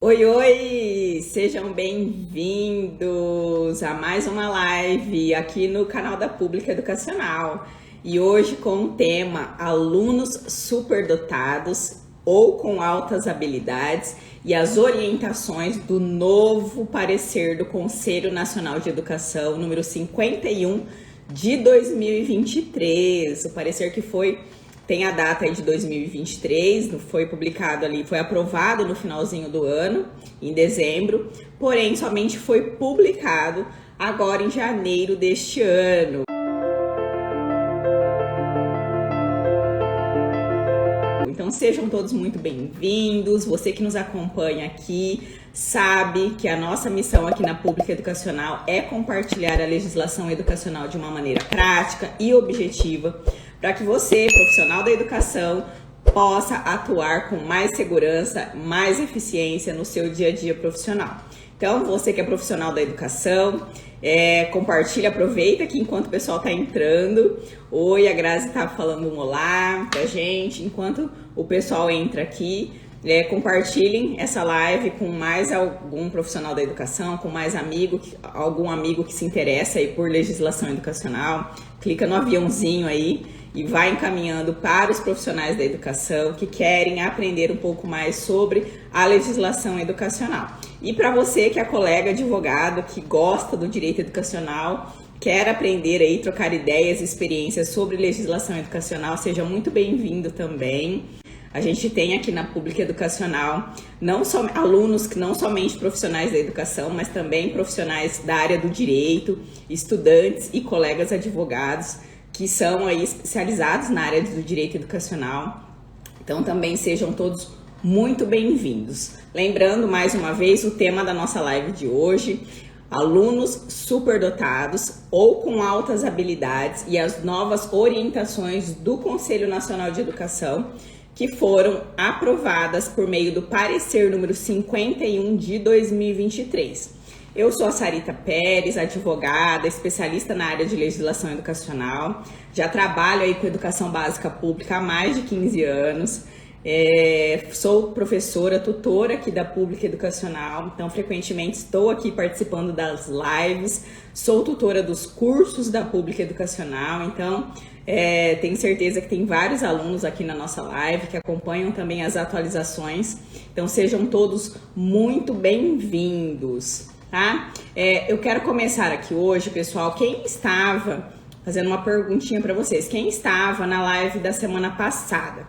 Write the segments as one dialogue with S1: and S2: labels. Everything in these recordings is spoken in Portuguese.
S1: Oi, oi! Sejam bem-vindos a mais uma live aqui no canal da Pública Educacional. E hoje com o tema alunos superdotados ou com altas habilidades e as orientações do novo parecer do Conselho Nacional de Educação, número 51 de 2023. O parecer que tem a data aí de 2023, foi publicado ali, foi aprovado no finalzinho do ano, em dezembro, porém somente foi publicado agora em janeiro deste ano. Então sejam todos muito bem-vindos. Você que nos acompanha aqui sabe que a nossa missão aqui na Pública Educacional é compartilhar a legislação educacional de uma maneira prática e objetiva, para que você, profissional da educação, possa atuar com mais segurança, mais eficiência no seu dia a dia profissional. Então, você que é profissional da educação, compartilha, aproveita aqui enquanto o pessoal está entrando. Oi, a Grazi está falando um olá pra gente. Enquanto o pessoal entra aqui, compartilhem essa live com mais algum profissional da educação, com mais algum amigo que se interessa aí por legislação educacional. Clica no aviãozinho aí e vai encaminhando para os profissionais da educação que querem aprender um pouco mais sobre a legislação educacional. E para você que é colega advogado, que gosta do direito educacional, quer aprender aí, trocar ideias e experiências sobre legislação educacional, seja muito bem-vindo também. A gente tem aqui na Pública Educacional não só alunos que não somente profissionais da educação, mas também profissionais da área do direito, estudantes e colegas advogados que são aí especializados na área do direito educacional. Então também sejam todos muito bem-vindos. Lembrando mais uma vez o tema da nossa live de hoje: alunos superdotados ou com altas habilidades e as novas orientações do Conselho Nacional de Educação, que foram aprovadas por meio do parecer número 51 de 2023. Eu sou a Sarita Pérez, advogada, especialista na área de legislação educacional. Já trabalho aí com educação básica pública há mais de 15 anos. Sou professora, tutora aqui da Pública Educacional, então frequentemente estou aqui participando das lives. Sou tutora dos cursos da Pública Educacional, então tenho certeza que tem vários alunos aqui na nossa live que acompanham também as atualizações. Então sejam todos muito bem-vindos. Tá? Eu quero começar aqui hoje, pessoal, fazendo uma perguntinha para vocês. Quem estava na live da semana passada?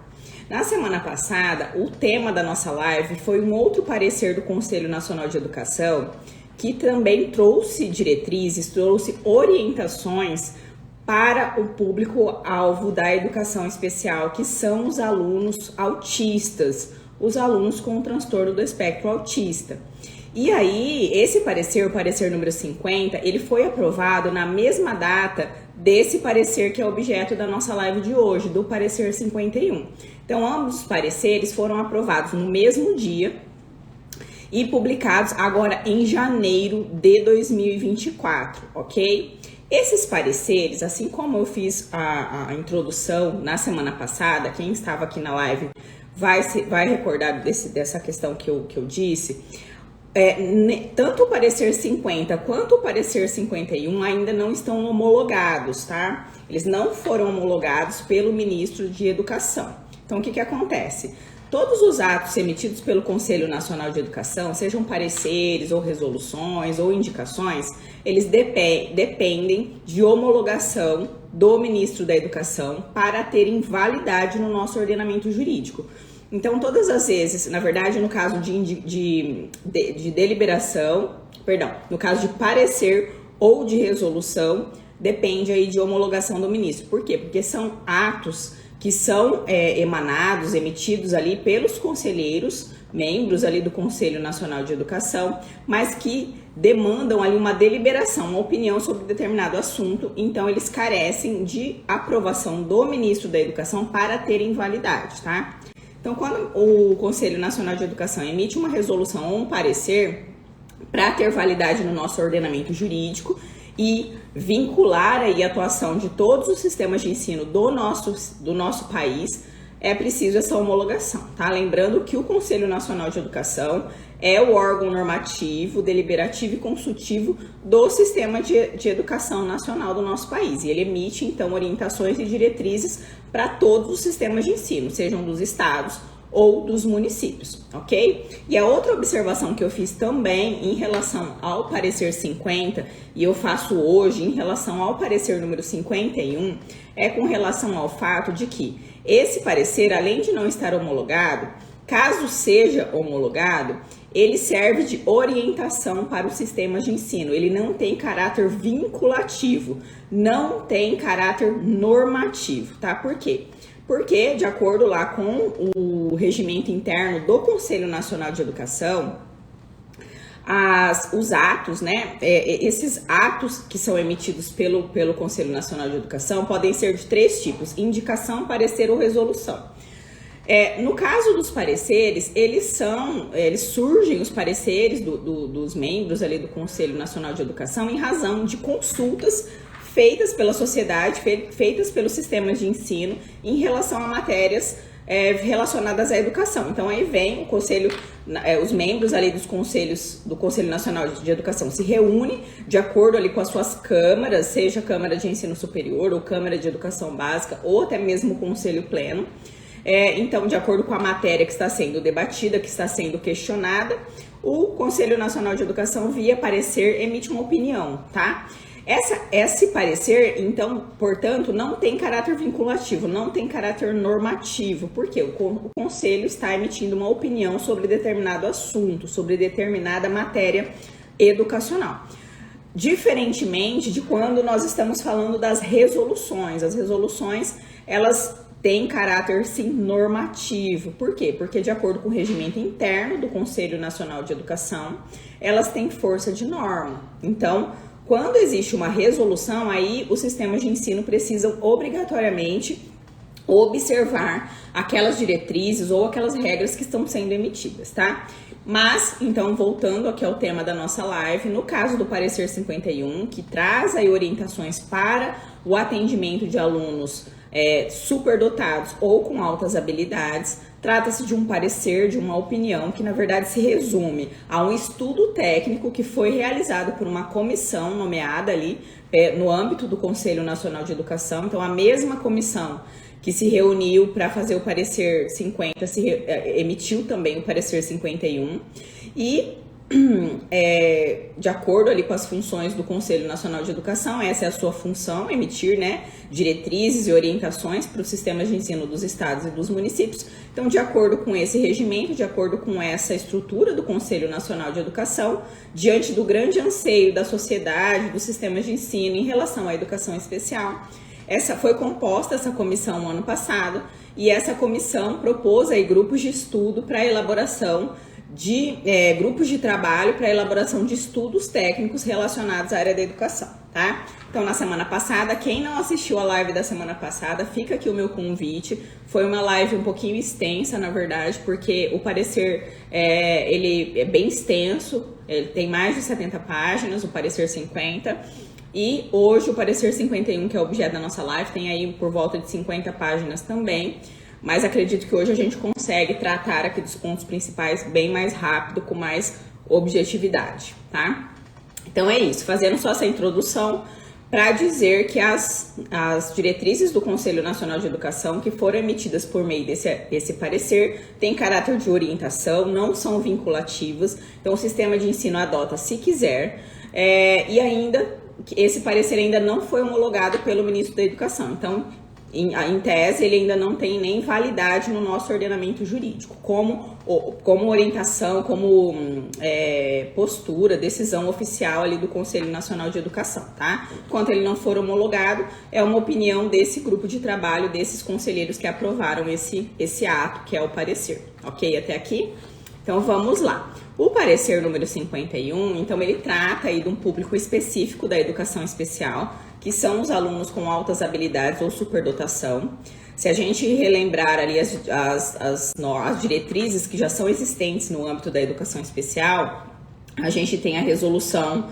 S1: Na semana passada, o tema da nossa live foi um outro parecer do Conselho Nacional de Educação, que também trouxe diretrizes, trouxe orientações para o público-alvo da educação especial, que são os alunos autistas, os alunos com transtorno do espectro autista. E aí, esse parecer, o parecer número 50, ele foi aprovado na mesma data desse parecer que é objeto da nossa live de hoje, do parecer 51. Então, ambos os pareceres foram aprovados no mesmo dia e publicados agora em janeiro de 2024, ok? Esses pareceres, assim como eu fiz a introdução na semana passada, quem estava aqui na live vai recordar dessa questão que eu disse. Tanto o parecer 50 quanto o parecer 51 ainda não estão homologados, tá? Eles não foram homologados pelo ministro de Educação. Então, o que acontece? Todos os atos emitidos pelo Conselho Nacional de Educação, sejam pareceres ou resoluções ou indicações, eles dependem de homologação do ministro da Educação para terem validade no nosso ordenamento jurídico. Então, todas as vezes, na verdade, no caso de deliberação, no caso de parecer ou de resolução, depende aí de homologação do ministro. Por quê? Porque são atos que são emitidos ali pelos conselheiros, membros ali do Conselho Nacional de Educação, mas que demandam ali uma deliberação, uma opinião sobre determinado assunto. Então, eles carecem de aprovação do ministro da Educação para terem validade, tá? Então, quando o Conselho Nacional de Educação emite uma resolução ou um parecer para ter validade no nosso ordenamento jurídico e vincular aí a atuação de todos os sistemas de ensino do nosso país, é preciso essa homologação, tá? Lembrando que o Conselho Nacional de Educação é o órgão normativo, deliberativo e consultivo do sistema de educação nacional do nosso país. E ele emite, então, orientações e diretrizes para todos os sistemas de ensino, sejam dos estados ou dos municípios, ok? E a outra observação que eu fiz também em relação ao parecer 50, e eu faço hoje em relação ao parecer número 51, é com relação ao fato de que esse parecer, além de não estar homologado, caso seja homologado, ele serve de orientação para os sistemas de ensino. Ele não tem caráter vinculativo, não tem caráter normativo, tá? Por quê? Porque, de acordo lá com o regimento interno do Conselho Nacional de Educação, os atos, né, esses atos que são emitidos pelo Conselho Nacional de Educação podem ser de 3 tipos: indicação, parecer ou resolução. No caso dos pareceres, eles surgem, os pareceres dos membros ali do Conselho Nacional de Educação, em razão de consultas feitas pela sociedade, feitas pelos sistemas de ensino em relação a matérias relacionadas à educação. Então aí vem o conselho, os membros ali do Conselho Nacional de Educação se reúnem de acordo ali com as suas câmaras, seja Câmara de Ensino Superior ou Câmara de Educação Básica ou até mesmo o Conselho Pleno. Então, de acordo com a matéria que está sendo debatida, que está sendo questionada, o Conselho Nacional de Educação, via parecer, emite uma opinião, tá? Esse parecer, então, portanto, não tem caráter vinculativo, não tem caráter normativo, porque o Conselho está emitindo uma opinião sobre determinado assunto, sobre determinada matéria educacional. Diferentemente de quando nós estamos falando das resoluções. As resoluções, elas têm caráter, sim, normativo. Por quê? Porque, de acordo com o regimento interno do Conselho Nacional de Educação, elas têm força de norma. Então, quando existe uma resolução, aí os sistemas de ensino precisam obrigatoriamente observar aquelas diretrizes ou aquelas regras que estão sendo emitidas, tá? Mas, então, voltando aqui ao tema da nossa live, no caso do parecer 51, que traz aí orientações para o atendimento de alunos superdotados ou com altas habilidades, trata-se de um parecer, de uma opinião que, na verdade, se resume a um estudo técnico que foi realizado por uma comissão nomeada ali no âmbito do Conselho Nacional de Educação. Então, a mesma comissão que se reuniu para fazer o parecer 50, emitiu também o parecer 51 e, de acordo ali com as funções do Conselho Nacional de Educação, essa é a sua função, emitir, né, diretrizes e orientações para os sistemas de ensino dos estados e dos municípios. Então, de acordo com esse regimento, de acordo com essa estrutura do Conselho Nacional de Educação, diante do grande anseio da sociedade, dos sistemas de ensino em relação à educação especial, foi composta essa comissão no ano passado, e essa comissão propôs aí grupos de estudo para elaboração de grupos de trabalho para elaboração de estudos técnicos relacionados à área da educação, tá? Então, na semana passada, quem não assistiu a live da semana passada, fica aqui o meu convite. Foi uma live um pouquinho extensa, na verdade, porque o parecer, ele é bem extenso, ele tem mais de 70 páginas, o parecer 50, e hoje o parecer 51, que é o objeto da nossa live, tem aí por volta de 50 páginas também. Mas acredito que hoje a gente consegue tratar aqui dos pontos principais bem mais rápido, com mais objetividade, tá? Então é isso, fazendo só essa introdução para dizer que as diretrizes do Conselho Nacional de Educação, que foram emitidas por meio desse parecer, têm caráter de orientação, não são vinculativas, então o sistema de ensino adota se quiser, e ainda, esse parecer ainda não foi homologado pelo ministro da Educação, então, em tese, ele ainda não tem nem validade no nosso ordenamento jurídico, como orientação, como postura, decisão oficial ali do Conselho Nacional de Educação, tá? Enquanto ele não for homologado, é uma opinião desse grupo de trabalho, desses conselheiros que aprovaram esse ato, que é o parecer, ok? Até aqui? Então, vamos lá. O parecer número 51, então, ele trata aí de um público específico da educação especial, que são os alunos com altas habilidades ou superdotação. Se a gente relembrar ali as diretrizes que já são existentes no âmbito da educação especial, a gente tem a resolução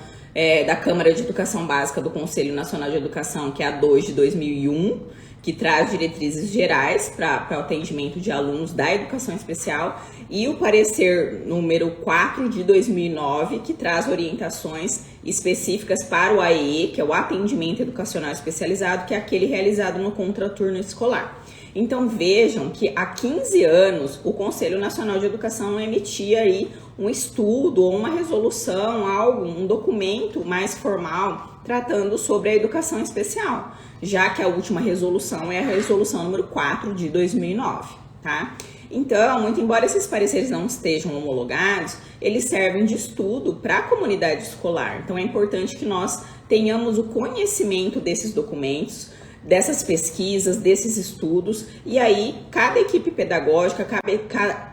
S1: da Câmara de Educação Básica do Conselho Nacional de Educação, que é a 2 de 2001, que traz diretrizes gerais para o atendimento de alunos da educação especial, e o parecer número 4 de 2009, que traz orientações específicas para o AEE, que é o atendimento educacional especializado, que é aquele realizado no contraturno escolar. Então vejam que há 15 anos o Conselho Nacional de Educação não emitia aí um estudo ou uma resolução, um documento mais formal tratando sobre a educação especial, já que a última resolução é a resolução número 4 de 2009, tá? Então, muito embora esses pareceres não estejam homologados, eles servem de estudo para a comunidade escolar. Então é importante que nós tenhamos o conhecimento desses documentos, dessas pesquisas, desses estudos, e aí cada equipe pedagógica,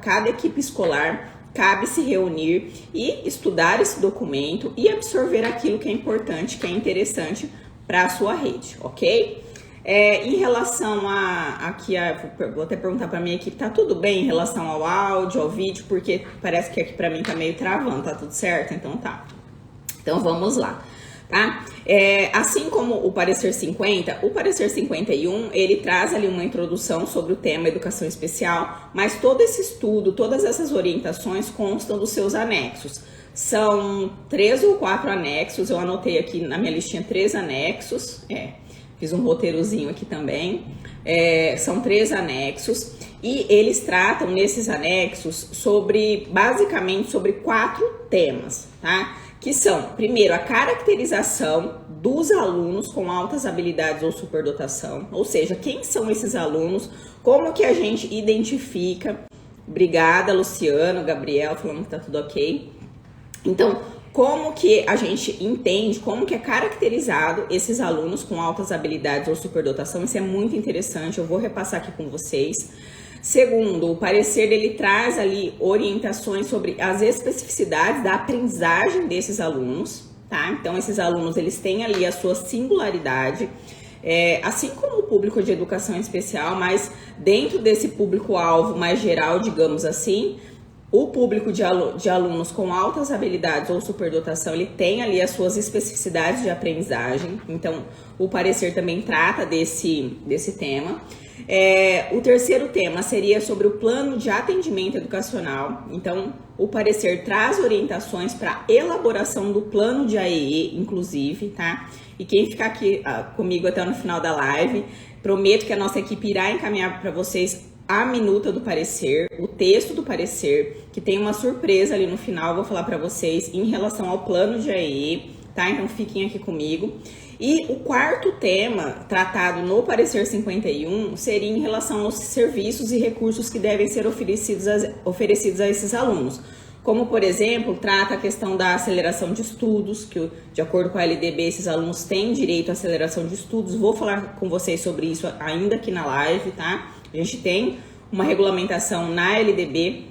S1: cada equipe escolar cabe se reunir e estudar esse documento e absorver aquilo que é importante, que é interessante para a sua rede, ok? Em relação vou até perguntar para a minha equipe, tá tudo bem em relação ao áudio, ao vídeo, porque parece que aqui para mim tá meio travando, tá tudo certo? Então tá. Então vamos lá. Tá? Assim como o parecer 50, o parecer 51, ele traz ali uma introdução sobre o tema educação especial, mas todo esse estudo, todas essas orientações constam dos seus anexos. São 3 ou 4 anexos, eu anotei aqui na minha listinha 3 anexos, fiz um roteirozinho aqui também, são 3 anexos, e eles tratam nesses anexos basicamente sobre 4 temas, tá? Que são, primeiro, a caracterização dos alunos com altas habilidades ou superdotação, ou seja, quem são esses alunos, como que a gente identifica. Obrigada, Luciano, Gabriel, falando que tá tudo ok. Então, como que a gente entende, como que é caracterizado esses alunos com altas habilidades ou superdotação, isso é muito interessante, eu vou repassar aqui com vocês. Segundo, o parecer ele traz ali orientações sobre as especificidades da aprendizagem desses alunos, tá? Então, esses alunos, eles têm ali a sua singularidade, assim como o público de educação especial, mas dentro desse público-alvo mais geral, digamos assim, o público de alunos com altas habilidades ou superdotação, ele tem ali as suas especificidades de aprendizagem, então o parecer também trata desse tema. O terceiro tema seria sobre o plano de atendimento educacional. Então, o parecer traz orientações para elaboração do plano de AEE, inclusive, tá? E quem ficar aqui comigo até no final da live, prometo que a nossa equipe irá encaminhar para vocês a minuta do parecer, o texto do parecer, que tem uma surpresa ali no final, vou falar para vocês em relação ao plano de AEE, tá? Então, fiquem aqui comigo. E o quarto tema tratado no parecer 51 seria em relação aos serviços e recursos que devem ser oferecidos a esses alunos. Como, por exemplo, trata a questão da aceleração de estudos, que de acordo com a LDB, esses alunos têm direito à aceleração de estudos. Vou falar com vocês sobre isso ainda aqui na live, tá? A gente tem uma regulamentação na LDB,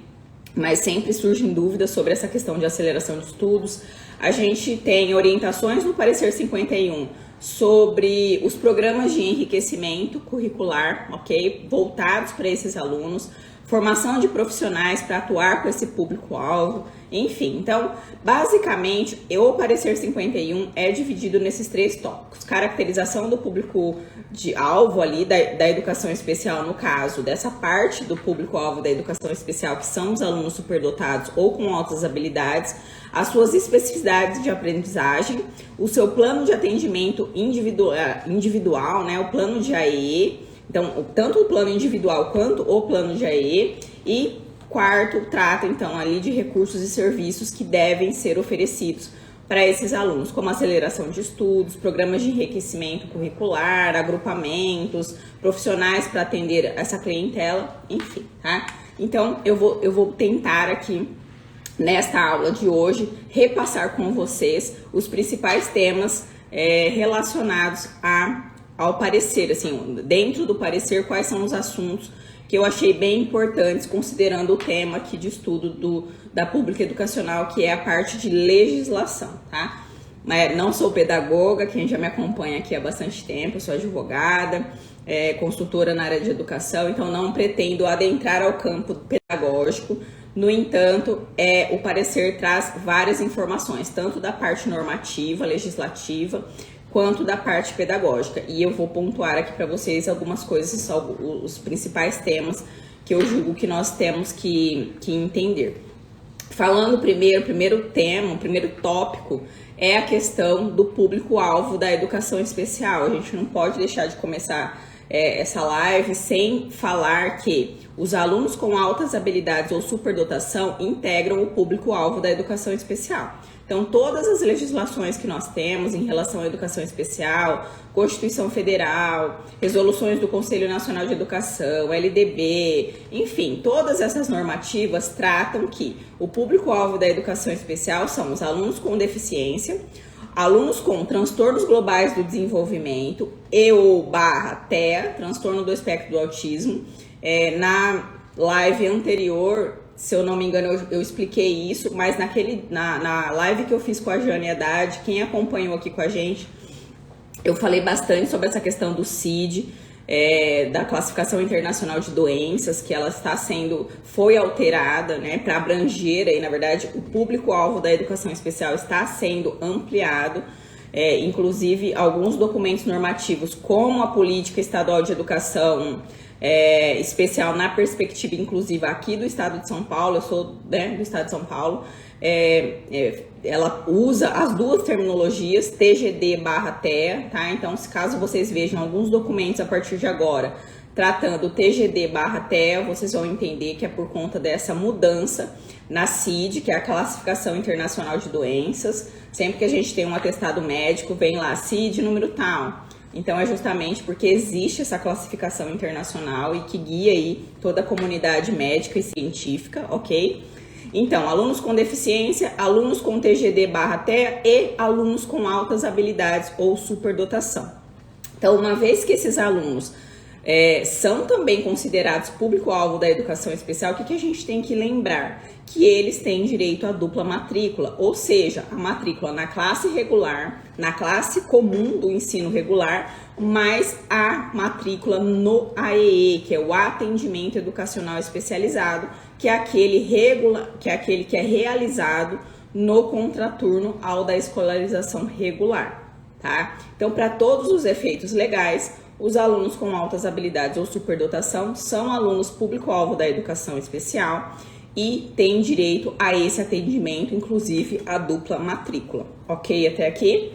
S1: mas sempre surgem dúvidas sobre essa questão de aceleração de estudos. A gente tem orientações no parecer 51 sobre os programas de enriquecimento curricular, ok? Voltados para esses alunos, formação de profissionais para atuar com esse público-alvo, enfim. Então, basicamente, o parecer 51 é dividido nesses 3 tópicos. Caracterização do público de alvo ali da educação especial, no caso, dessa parte do público-alvo da educação especial, que são os alunos superdotados ou com altas habilidades, as suas especificidades de aprendizagem, o seu plano de atendimento individual, né, o plano de AEE, então, tanto o plano individual quanto o plano de AEE, e quarto, trata então ali de recursos e serviços que devem ser oferecidos para esses alunos, como aceleração de estudos, programas de enriquecimento curricular, agrupamentos, profissionais para atender essa clientela, enfim, tá? Então, eu vou tentar aqui, nesta aula de hoje, repassar com vocês os principais temas relacionados ao parecer, assim, dentro do parecer, quais são os assuntos que eu achei bem importantes, considerando o tema aqui de estudo da pública educacional, que é a parte de legislação, tá? Mas não sou pedagoga, quem já me acompanha aqui há bastante tempo, eu sou advogada, consultora na área de educação, então não pretendo adentrar ao campo pedagógico. No entanto, o parecer traz várias informações, tanto da parte normativa, legislativa, quanto da parte pedagógica. E eu vou pontuar aqui para vocês algumas coisas, os principais temas que eu julgo que nós temos que entender. Falando primeiro tema, o primeiro tópico é a questão do público-alvo da educação especial. A gente não pode deixar de começar essa live sem falar que os alunos com altas habilidades ou superdotação integram o público-alvo da educação especial. Então, todas as legislações que nós temos em relação à educação especial, Constituição Federal, resoluções do Conselho Nacional de Educação, LDB, enfim, todas essas normativas tratam que o público-alvo da educação especial são os alunos com deficiência, alunos com transtornos globais do desenvolvimento TEA, transtorno do espectro do autismo. Na live anterior, se eu não me engano, eu expliquei isso, mas na live que eu fiz com a Jane Haddad, quem acompanhou aqui com a gente, eu falei bastante sobre essa questão do CID, da classificação internacional de doenças, que ela foi alterada, né, para abranger aí, na verdade, o público-alvo da educação especial está sendo ampliado. Inclusive alguns documentos normativos, como a Política Estadual de Educação Especial na perspectiva inclusiva aqui do Estado de São Paulo, eu sou do Estado de São Paulo, ela usa as duas terminologias, TGD/TEA, tá? Então, caso vocês vejam alguns documentos a partir de agora tratando TGD/TEA, vocês vão entender que é por conta dessa mudança na CID, que é a Classificação Internacional de Doenças. Sempre que a gente tem um atestado médico, vem lá, CID número tal. Então, é justamente porque existe essa classificação internacional e que guia aí toda a comunidade médica e científica, ok? Então, alunos com deficiência, alunos com TGD/TEA e alunos com altas habilidades ou superdotação. Então, uma vez que esses alunos são também considerados público-alvo da educação especial, o que a gente tem que lembrar? Que eles têm direito à dupla matrícula, ou seja, a matrícula na classe regular, na classe comum do ensino regular, mais a matrícula no AEE, que é o Atendimento Educacional Especializado, que é aquele que é realizado no contraturno ao da escolarização regular, tá? Então, para todos os efeitos legais, os alunos com altas habilidades ou superdotação são alunos público-alvo da educação especial e têm direito a esse atendimento, inclusive a dupla matrícula. Ok até aqui?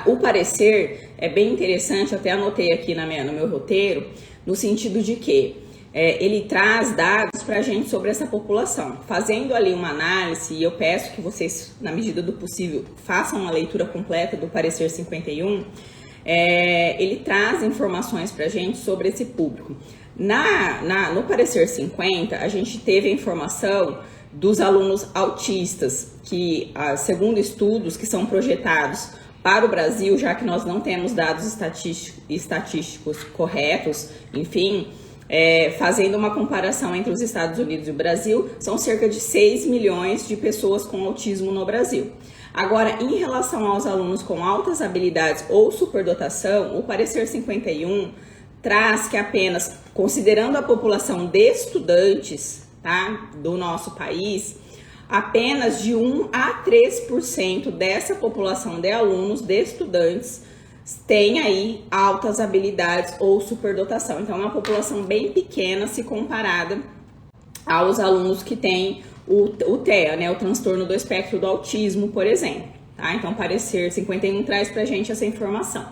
S1: O parecer é bem interessante, eu até anotei aqui no meu roteiro, no sentido de que ele traz dados para a gente sobre essa população. Fazendo ali uma análise, e eu peço que vocês, na medida do possível, façam uma leitura completa do parecer 51, ele traz informações para a gente sobre esse público. No parecer 50, a gente teve a informação dos alunos autistas, que segundo estudos que são projetados para o Brasil, já que nós não temos dados estatísticos corretos, enfim, fazendo uma comparação entre os Estados Unidos e o Brasil, são cerca de 6 milhões de pessoas com autismo no Brasil. Agora, em relação aos alunos com altas habilidades ou superdotação, o parecer 51 traz que apenas, considerando a população de estudantes, tá, do nosso país, apenas de 1 a 3% dessa população de alunos, de estudantes, tem aí altas habilidades ou superdotação. Então, é uma população bem pequena se comparada aos alunos que têm o TEA, né, o transtorno do espectro do autismo, por exemplo, tá? Então, o parecer 51 traz pra gente essa informação.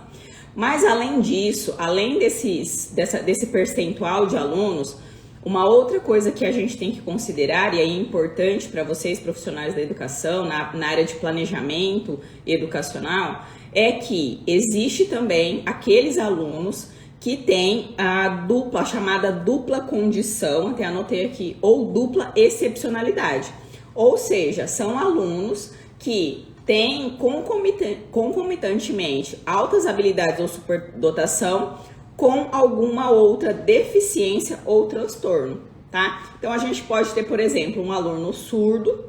S1: Mas, além disso, além desse percentual de alunos, uma outra coisa que a gente tem que considerar, e é importante para vocês, profissionais da educação, na área de planejamento educacional, é que existe também aqueles alunos que têm a chamada dupla condição, até anotei aqui, ou dupla excepcionalidade. Ou seja, são alunos que têm concomitantemente altas habilidades ou superdotação com alguma outra deficiência ou transtorno, tá? Então, a gente pode ter, por exemplo, um aluno surdo,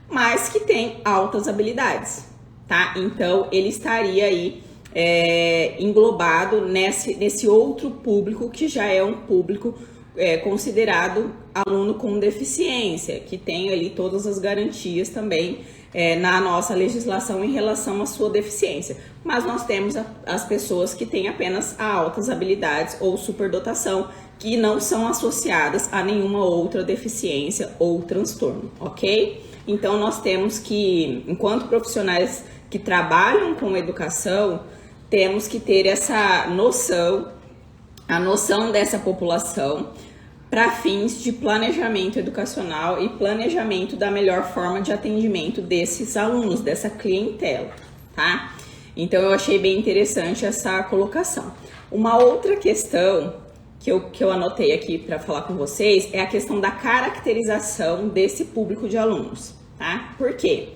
S1: mas que tem altas habilidades, tá? Então, ele estaria aí englobado nesse outro público que já é um público considerado aluno com deficiência, que tem ali todas as garantias também na nossa legislação em relação à sua deficiência. Mas nós temos as pessoas que têm apenas altas habilidades ou superdotação, que não são associadas a nenhuma outra deficiência ou transtorno, ok? Então nós temos que, enquanto profissionais que trabalham com educação, temos que ter essa noção, a noção dessa população para fins de planejamento educacional e planejamento da melhor forma de atendimento desses alunos, dessa clientela, tá? Então eu achei bem interessante essa colocação. Uma outra questão que eu anotei aqui para falar com vocês é a questão da caracterização desse público de alunos, tá? Por quê?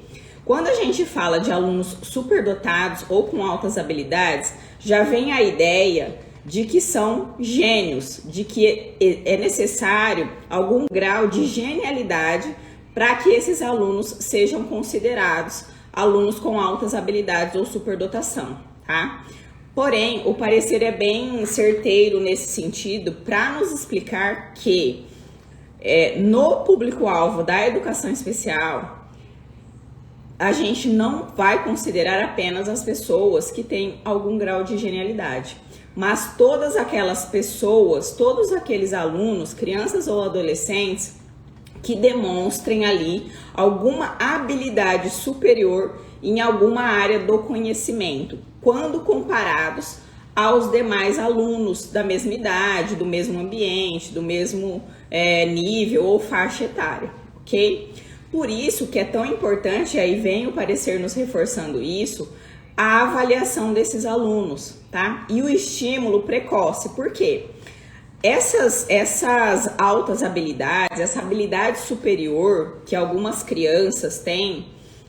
S1: Quando a gente fala de alunos superdotados ou com altas habilidades, já vem a ideia de que são gênios, de que é necessário algum grau de genialidade para que esses alunos sejam considerados alunos com altas habilidades ou superdotação, tá? Porém, o parecer é bem certeiro nesse sentido para nos explicar que no público-alvo da educação especial, a gente não vai considerar apenas as pessoas que têm algum grau de genialidade, mas todas aquelas pessoas, todos aqueles alunos, crianças ou adolescentes, que demonstrem ali alguma habilidade superior em alguma área do conhecimento, quando comparados aos demais alunos da mesma idade, do mesmo ambiente, do mesmo nível ou faixa etária, ok? Por isso que é tão importante, e aí vem o parecer nos reforçando isso, a avaliação desses alunos, tá? E o estímulo precoce, por quê? Essas altas habilidades, essa habilidade superior que algumas crianças têm,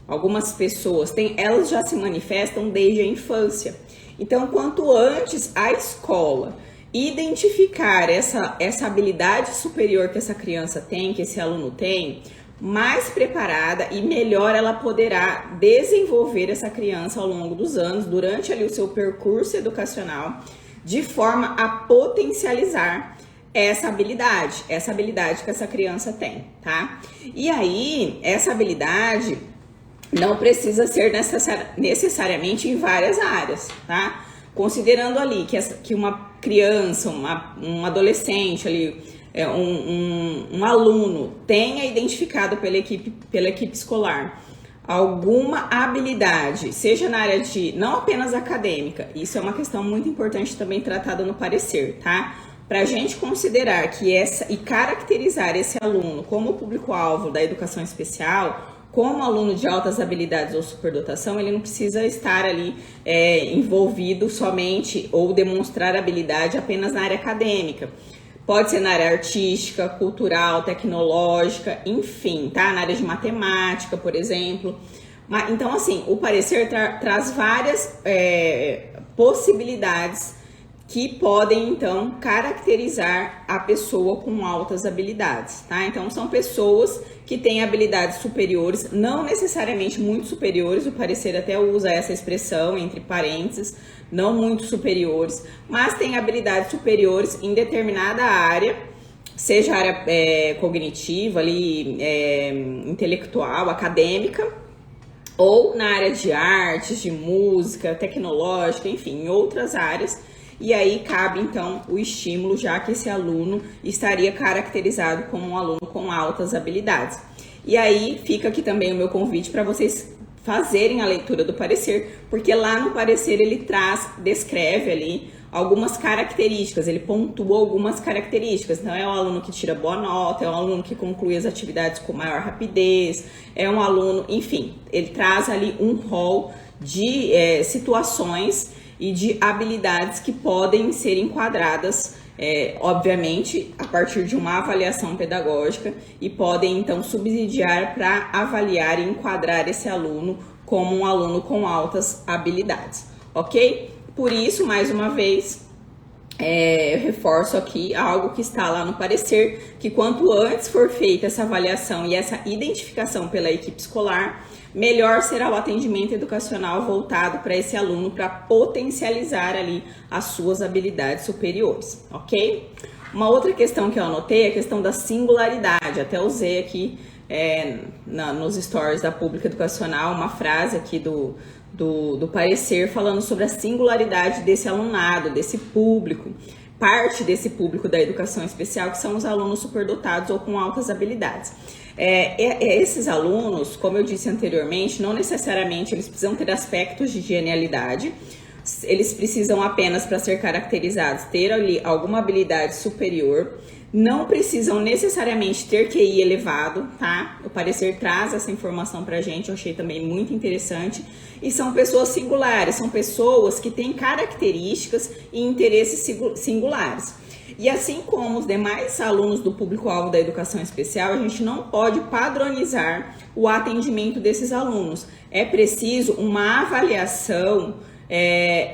S1: algumas pessoas têm, elas já se manifestam desde a infância. Então, quanto antes a escola identificar essa habilidade superior que essa criança tem, que esse aluno tem, mais preparada e melhor ela poderá desenvolver essa criança ao longo dos anos, durante ali o seu percurso educacional, de forma a potencializar essa habilidade que essa criança tem, tá? E aí, essa habilidade não precisa ser necessariamente em várias áreas, tá? Considerando ali que uma criança, um adolescente ali, um aluno tenha identificado pela equipe escolar alguma habilidade, seja na área de, não apenas acadêmica, isso é uma questão muito importante também tratada no parecer, tá? Para a gente considerar e caracterizar esse aluno como público-alvo da educação especial, como aluno de altas habilidades ou superdotação, ele não precisa estar ali envolvido somente ou demonstrar habilidade apenas na área acadêmica. Pode ser na área artística, cultural, tecnológica, enfim, tá? Na área de matemática, por exemplo. Então, assim, o parecer traz várias possibilidades que podem, então, caracterizar a pessoa com altas habilidades, tá? Então, são pessoas que têm habilidades superiores, não necessariamente muito superiores, o parecer até usa essa expressão entre parênteses, não muito superiores, mas têm habilidades superiores em determinada área, seja área cognitiva, ali, intelectual, acadêmica, ou na área de artes, de música, tecnológica, enfim, em outras áreas. E aí cabe, então, o estímulo, já que esse aluno estaria caracterizado como um aluno com altas habilidades. E aí fica aqui também o meu convite para vocês fazerem a leitura do parecer, porque lá no parecer ele descreve ali algumas características, ele pontua algumas características. Então, é um aluno que tira boa nota, é um aluno que conclui as atividades com maior rapidez, é um aluno, enfim, ele traz ali um rol de situações e de habilidades que podem ser enquadradas, obviamente, a partir de uma avaliação pedagógica, e podem, então, subsidiar para avaliar e enquadrar esse aluno como um aluno com altas habilidades, ok? Por isso, mais uma vez, eu reforço aqui algo que está lá no parecer, que quanto antes for feita essa avaliação e essa identificação pela equipe escolar, melhor será o atendimento educacional voltado para esse aluno, para potencializar ali as suas habilidades superiores, ok? Uma outra questão que eu anotei é a questão da singularidade. Até usei aqui nos stories da Pública Educacional uma frase aqui do parecer falando sobre a singularidade desse alunado, desse público. Parte desse público da educação especial, que são os alunos superdotados ou com altas habilidades. Esses alunos, como eu disse anteriormente, não necessariamente eles precisam ter aspectos de genialidade, eles precisam apenas, para ser caracterizados, ter ali alguma habilidade superior, não precisam necessariamente ter QI elevado, tá? O parecer traz essa informação pra gente, eu achei também muito interessante. E são pessoas singulares, são pessoas que têm características e interesses singulares. E assim como os demais alunos do público-alvo da educação especial, a gente não pode padronizar o atendimento desses alunos. É preciso uma avaliação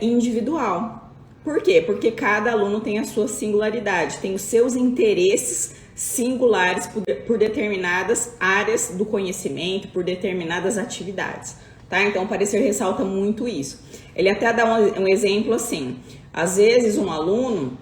S1: individual. Por quê? Porque cada aluno tem a sua singularidade, tem os seus interesses singulares por determinadas áreas do conhecimento, por determinadas atividades, tá? Então o parecer ressalta muito isso. Ele até dá um exemplo assim, às vezes um aluno,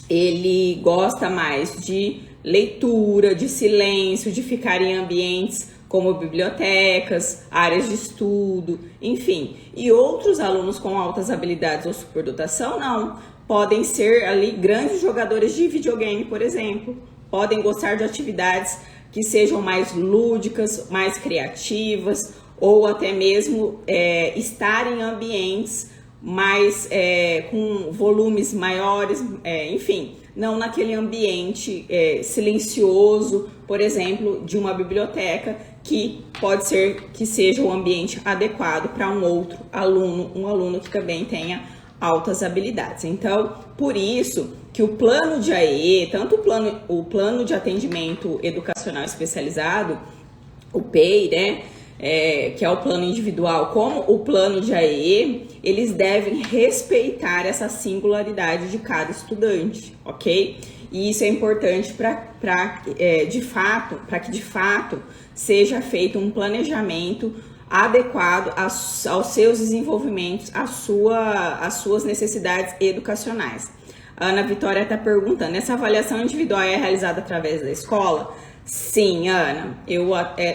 S1: ele gosta mais de leitura, de silêncio, de ficar em ambientes como bibliotecas, áreas de estudo, enfim. E outros alunos com altas habilidades ou superdotação, não. Podem ser ali grandes jogadores de videogame, por exemplo. Podem gostar de atividades que sejam mais lúdicas, mais criativas, ou até mesmo estar em ambientes mais com volumes maiores, enfim, não naquele ambiente silencioso, por exemplo, de uma biblioteca, que pode ser que seja o ambiente adequado para um outro aluno, um aluno que também tenha altas habilidades. Então, por isso que o plano de AEE, tanto o plano de atendimento educacional especializado, o PEI, né, que é o plano individual, como o plano de AEE, eles devem respeitar essa singularidade de cada estudante, ok? E isso é importante para que de fato seja feito um planejamento adequado aos seus desenvolvimentos, às suas necessidades educacionais. A Ana Vitória está perguntando, essa avaliação individual é realizada através da escola? Sim, Ana,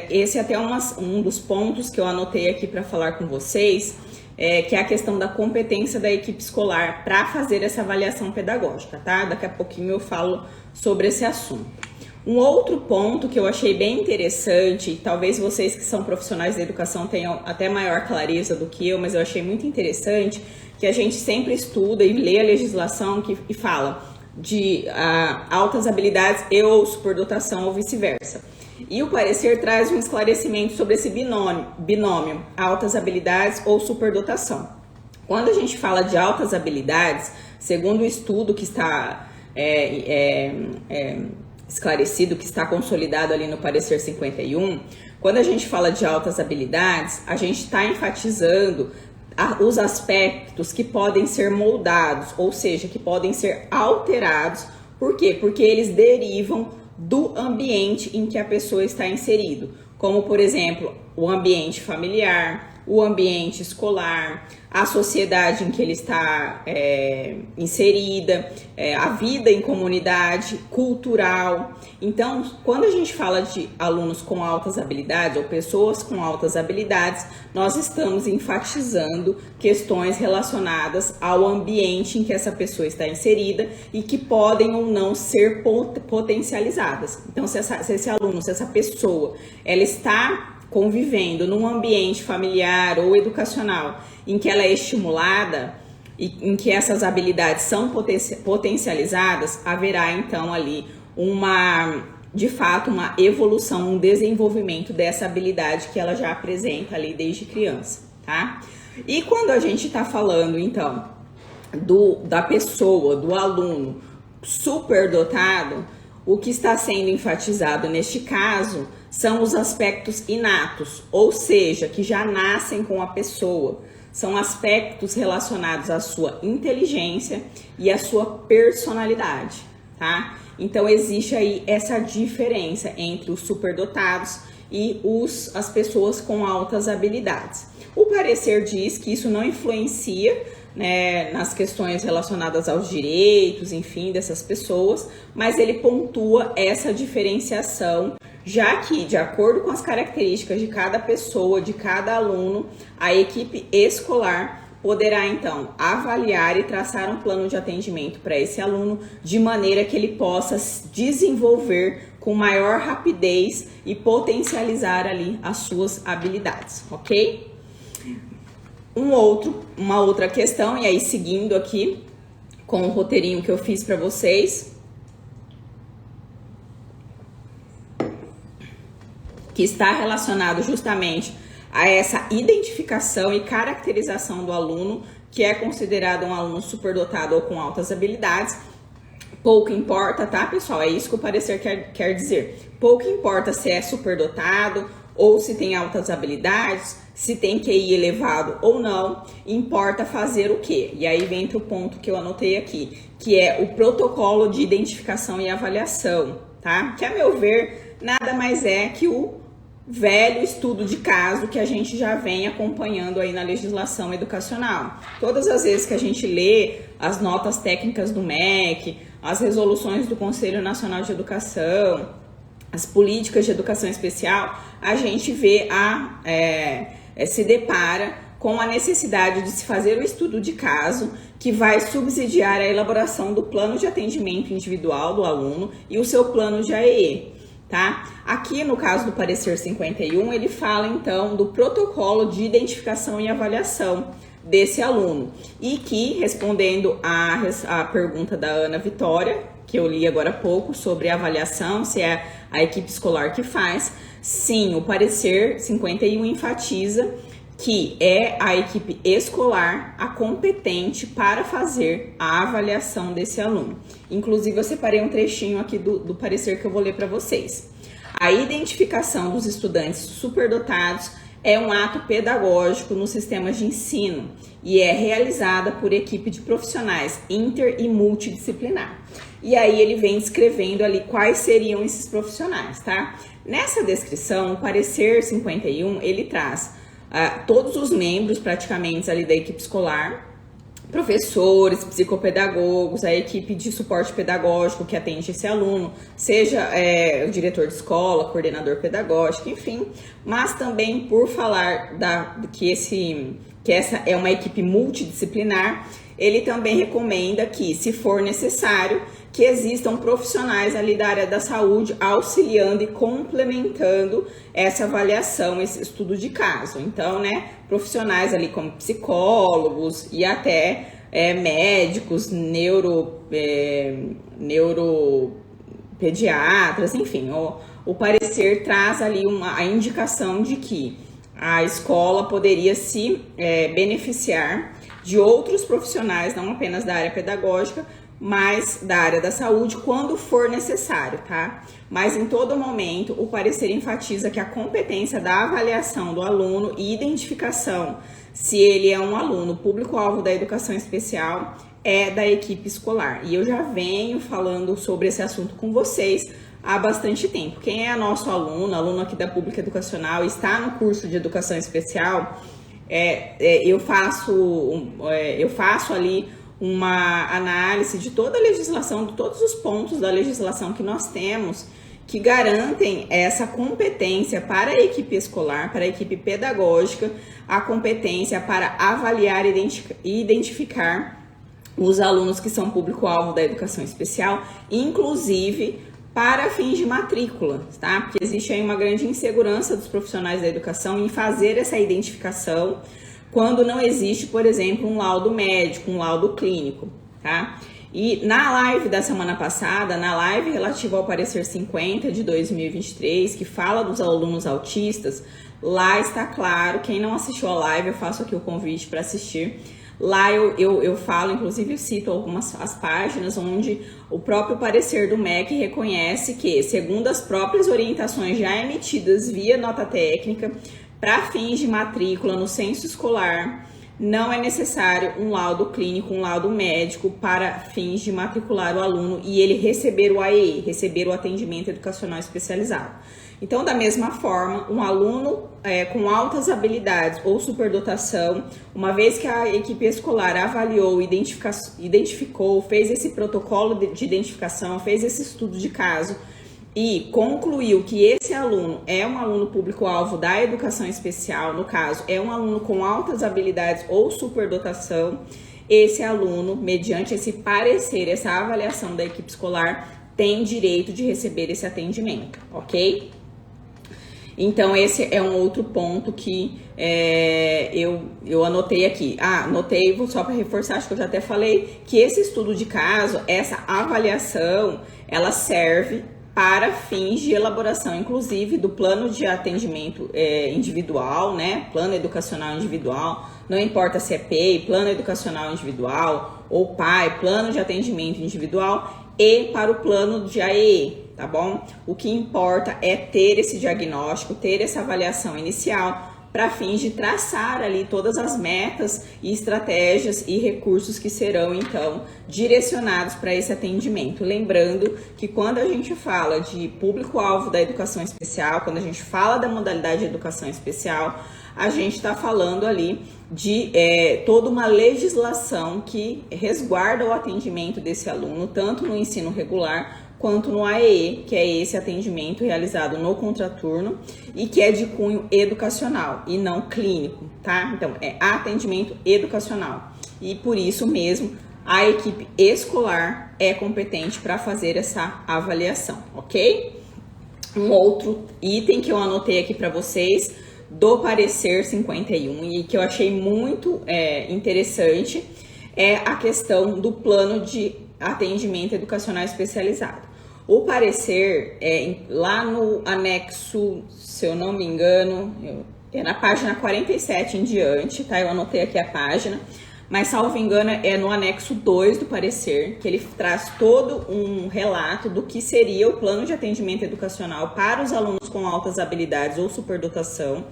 S1: esse é até um dos pontos que eu anotei aqui para falar com vocês, que é a questão da competência da equipe escolar para fazer essa avaliação pedagógica, tá? Daqui a pouquinho eu falo sobre esse assunto. Um outro ponto que eu achei bem interessante, talvez vocês que são profissionais da educação tenham até maior clareza do que eu, mas eu achei muito interessante, que a gente sempre estuda e lê a legislação e fala de altas habilidades ou superdotação ou vice-versa. E o parecer traz um esclarecimento sobre esse binômio altas habilidades ou superdotação. Quando a gente fala de altas habilidades, segundo o estudo que está esclarecido, que está consolidado ali no parecer 51, quando a gente fala de altas habilidades, a gente está enfatizando os aspectos que podem ser moldados, ou seja, que podem ser alterados. Por quê? Porque eles derivam do ambiente em que a pessoa está inserido, como por exemplo, o ambiente familiar, o ambiente escolar, a sociedade em que ele está inserida, a vida em comunidade, cultural. Então, quando a gente fala de alunos com altas habilidades ou pessoas com altas habilidades, nós estamos enfatizando questões relacionadas ao ambiente em que essa pessoa está inserida e que podem ou não ser potencializadas. Então, se esse aluno, se essa pessoa, ela está convivendo num ambiente familiar ou educacional em que ela é estimulada e em que essas habilidades são potencializadas, haverá então ali de fato uma evolução, um desenvolvimento dessa habilidade que ela já apresenta ali desde criança, tá? E quando a gente está falando então da pessoa, do aluno superdotado, o que está sendo enfatizado neste caso são os aspectos inatos, ou seja, que já nascem com a pessoa. São aspectos relacionados à sua inteligência e à sua personalidade, tá? Então existe aí essa diferença entre os superdotados e as pessoas com altas habilidades. O parecer diz que isso não influencia né, nas questões relacionadas aos direitos, enfim, dessas pessoas, mas ele pontua essa diferenciação, já que, de acordo com as características de cada pessoa, de cada aluno, a equipe escolar poderá, então, avaliar e traçar um plano de atendimento para esse aluno de maneira que ele possa desenvolver com maior rapidez e potencializar ali as suas habilidades, ok? Uma outra questão, e aí seguindo aqui com o roteirinho que eu fiz para vocês, que está relacionado justamente a essa identificação e caracterização do aluno, que é considerado um aluno superdotado ou com altas habilidades. Pouco importa, tá, pessoal? É isso que o parecer quer dizer. Pouco importa se é superdotado ou se tem altas habilidades, se tem QI elevado ou não, importa fazer o quê? E aí vem o ponto que eu anotei aqui, que é o protocolo de identificação e avaliação, tá? Que, a meu ver, nada mais é que o velho estudo de caso que a gente já vem acompanhando aí na legislação educacional. Todas as vezes que a gente lê as notas técnicas do MEC, as resoluções do Conselho Nacional de Educação, as políticas de educação especial, a gente se depara com a necessidade de se fazer o estudo de caso que vai subsidiar a elaboração do plano de atendimento individual do aluno e o seu plano de AEE. Tá? Aqui no caso do parecer 51, ele fala então do protocolo de identificação e avaliação desse aluno e que, respondendo a pergunta da Ana Vitória, que eu li agora há pouco, sobre a avaliação, se é a equipe escolar que faz, sim, o parecer 51 enfatiza que é a equipe escolar a competente para fazer a avaliação desse aluno. Inclusive, eu separei um trechinho aqui do parecer que eu vou ler para vocês. A identificação dos estudantes superdotados é um ato pedagógico nos sistemas de ensino e é realizada por equipe de profissionais inter e multidisciplinar. E aí ele vem descrevendo ali quais seriam esses profissionais, tá? Nessa descrição, o parecer 51, ele traz todos os membros praticamente ali da equipe escolar, professores, psicopedagogos, a equipe de suporte pedagógico que atende esse aluno, seja o diretor de escola, coordenador pedagógico, enfim, mas também por falar que essa é uma equipe multidisciplinar, ele também recomenda que, se for necessário, que existam profissionais ali da área da saúde auxiliando e complementando essa avaliação, esse estudo de caso. Então, né, profissionais ali como psicólogos e até médicos, neuropediatras, enfim, o parecer traz ali a indicação de que a escola poderia se beneficiar de outros profissionais, não apenas da área pedagógica, mas da área da saúde, quando for necessário, tá? Mas em todo momento, o parecer enfatiza que a competência da avaliação do aluno e identificação, se ele é um aluno público-alvo da educação especial, é da equipe escolar. E eu já venho falando sobre esse assunto com vocês há bastante tempo. Quem é nosso aluno aqui da Pública Educacional, está no curso de educação especial, eu faço ali uma análise de toda a legislação, de todos os pontos da legislação que nós temos, que garantem essa competência para a equipe escolar, para a equipe pedagógica, a competência para avaliar e identificar os alunos que são público-alvo da educação especial, inclusive para fins de matrícula, tá? Porque existe aí uma grande insegurança dos profissionais da educação em fazer essa identificação quando não existe, por exemplo, um laudo médico, um laudo clínico, tá? E na live da semana passada, na live relativa ao parecer 50 de 2023, que fala dos alunos autistas, lá está claro, quem não assistiu a live, eu faço aqui o convite para assistir. Lá eu falo, inclusive eu cito as páginas onde o próprio parecer do MEC reconhece que, segundo as próprias orientações já emitidas via nota técnica, para fins de matrícula no censo escolar, não é necessário um laudo clínico, um laudo médico para fins de matricular o aluno e ele receber o AEE, receber o atendimento educacional especializado. Então, da mesma forma, um aluno com altas habilidades ou superdotação, uma vez que a equipe escolar avaliou, identificou, fez esse protocolo de identificação, fez esse estudo de caso e concluiu que esse aluno é um aluno público-alvo da educação especial, no caso, é um aluno com altas habilidades ou superdotação, esse aluno, mediante esse parecer, essa avaliação da equipe escolar, tem direito de receber esse atendimento, ok? Então, esse é um outro ponto que eu anotei aqui. Anotei, só para reforçar, acho que eu já até falei, que esse estudo de caso, essa avaliação, ela serve para fins de elaboração, inclusive, do plano de atendimento individual, né? Plano educacional individual, não importa se é PEI, plano educacional individual, ou PAI, plano de atendimento individual, e para o plano de AEE, tá bom? O que importa é ter esse diagnóstico, ter essa avaliação inicial, para fins de traçar ali todas as metas e estratégias e recursos que serão, então, direcionados para esse atendimento. Lembrando que quando a gente fala de público-alvo da educação especial, quando a gente fala da modalidade de educação especial, a gente está falando ali de toda uma legislação que resguarda o atendimento desse aluno, tanto no ensino regular quanto no AEE, que é esse atendimento realizado no contraturno e que é de cunho educacional e não clínico, tá? Então, é atendimento educacional e por isso mesmo a equipe escolar é competente para fazer essa avaliação, ok? Um outro item que eu anotei aqui para vocês do parecer 51 e que eu achei muito interessante é a questão do plano de atendimento educacional especializado. O parecer, lá no anexo, se eu não me engano, é na página 47 em diante, tá? Eu anotei aqui a página, mas salvo engano é no anexo 2 do parecer, que ele traz todo um relato do que seria o plano de atendimento educacional para os alunos com altas habilidades ou superdotação,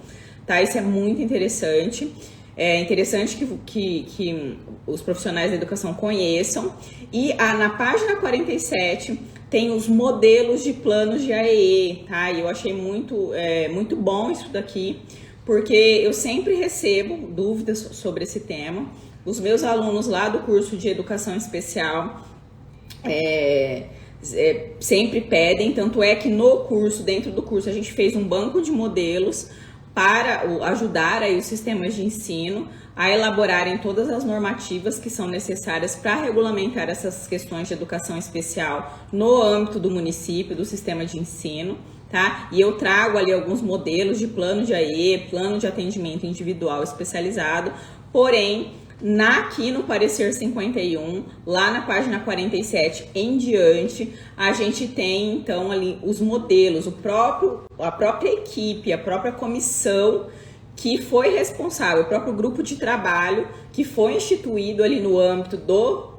S1: tá? Isso é muito interessante. É interessante que os profissionais da educação conheçam. E na página 47 tem os modelos de planos de AEE, tá? E eu achei muito bom isso daqui, porque eu sempre recebo dúvidas sobre esse tema. Os meus alunos lá do curso de educação especial sempre pedem, tanto é que no curso, dentro do curso, a gente fez um banco de modelos para ajudar aí os sistemas de ensino a elaborarem todas as normativas que são necessárias para regulamentar essas questões de educação especial no âmbito do município, do sistema de ensino, tá? E eu trago ali alguns modelos de plano de AE, plano de atendimento individual especializado, porém, aqui no parecer 51, lá na página 47 em diante, a gente tem então ali os modelos, a própria equipe, a própria comissão que foi responsável, o próprio grupo de trabalho que foi instituído ali no âmbito do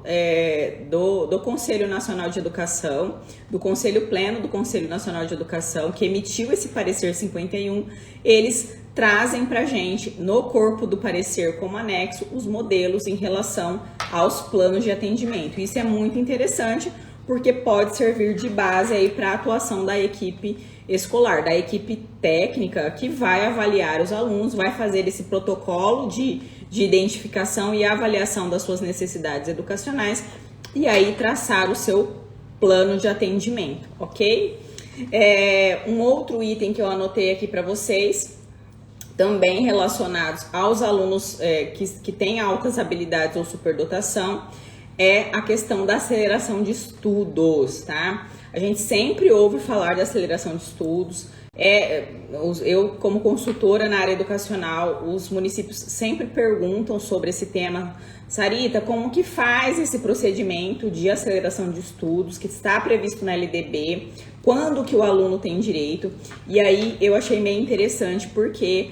S1: Conselho Nacional de Educação, do Conselho Pleno do Conselho Nacional de Educação, que emitiu esse parecer 51, eles trazem para a gente, no corpo do parecer como anexo, os modelos em relação aos planos de atendimento. Isso é muito interessante, porque pode servir de base aí para a atuação da equipe escolar, da equipe técnica que vai avaliar os alunos, vai fazer esse protocolo de identificação e avaliação das suas necessidades educacionais e aí traçar o seu plano de atendimento, ok? Um outro item que eu anotei aqui para vocês, também relacionados aos alunos que têm altas habilidades ou superdotação, é a questão da aceleração de estudos, tá? A gente sempre ouve falar de aceleração de estudos. Eu, como consultora na área educacional, os municípios sempre perguntam sobre esse tema. Sarita, como que faz esse procedimento de aceleração de estudos que está previsto na LDB? Quando que o aluno tem direito? E aí eu achei meio interessante porque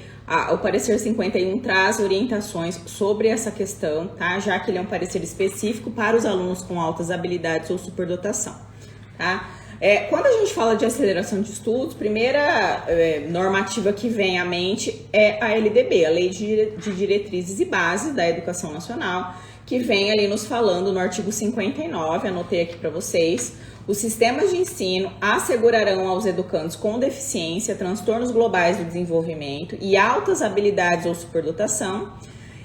S1: o parecer 51 traz orientações sobre essa questão, tá? Já que ele é um parecer específico para os alunos com altas habilidades ou superdotação, tá? Quando a gente fala de aceleração de estudos, primeira normativa que vem à mente é a LDB, a Lei de Diretrizes e Bases da Educação Nacional, que vem ali nos falando no artigo 59, anotei aqui para vocês, Os sistemas de ensino assegurarão aos educandos com deficiência, transtornos globais do desenvolvimento e altas habilidades ou superdotação.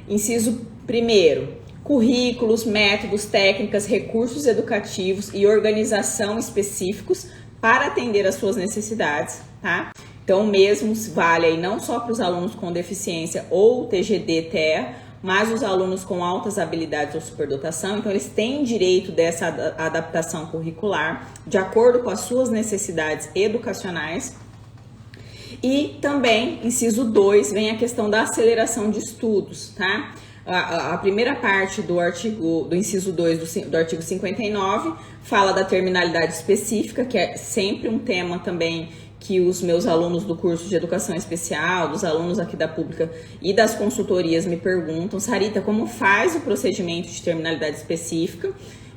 S1: Inciso 1º, currículos, métodos, técnicas, recursos educativos e organização específicos para atender às suas necessidades, tá? Então, o mesmo vale aí não só para os alunos com deficiência ou TGD, TEA, mas os alunos com altas habilidades ou superdotação. Então, eles têm direito dessa adaptação curricular de acordo com as suas necessidades educacionais. E também, inciso 2, vem a questão da aceleração de estudos, tá? A primeira parte do inciso 2 do artigo 59 fala da terminalidade específica, que é sempre um tema também que os meus alunos do curso de educação especial, dos alunos aqui da pública e das consultorias me perguntam: Sarita, como faz o procedimento de terminalidade específica?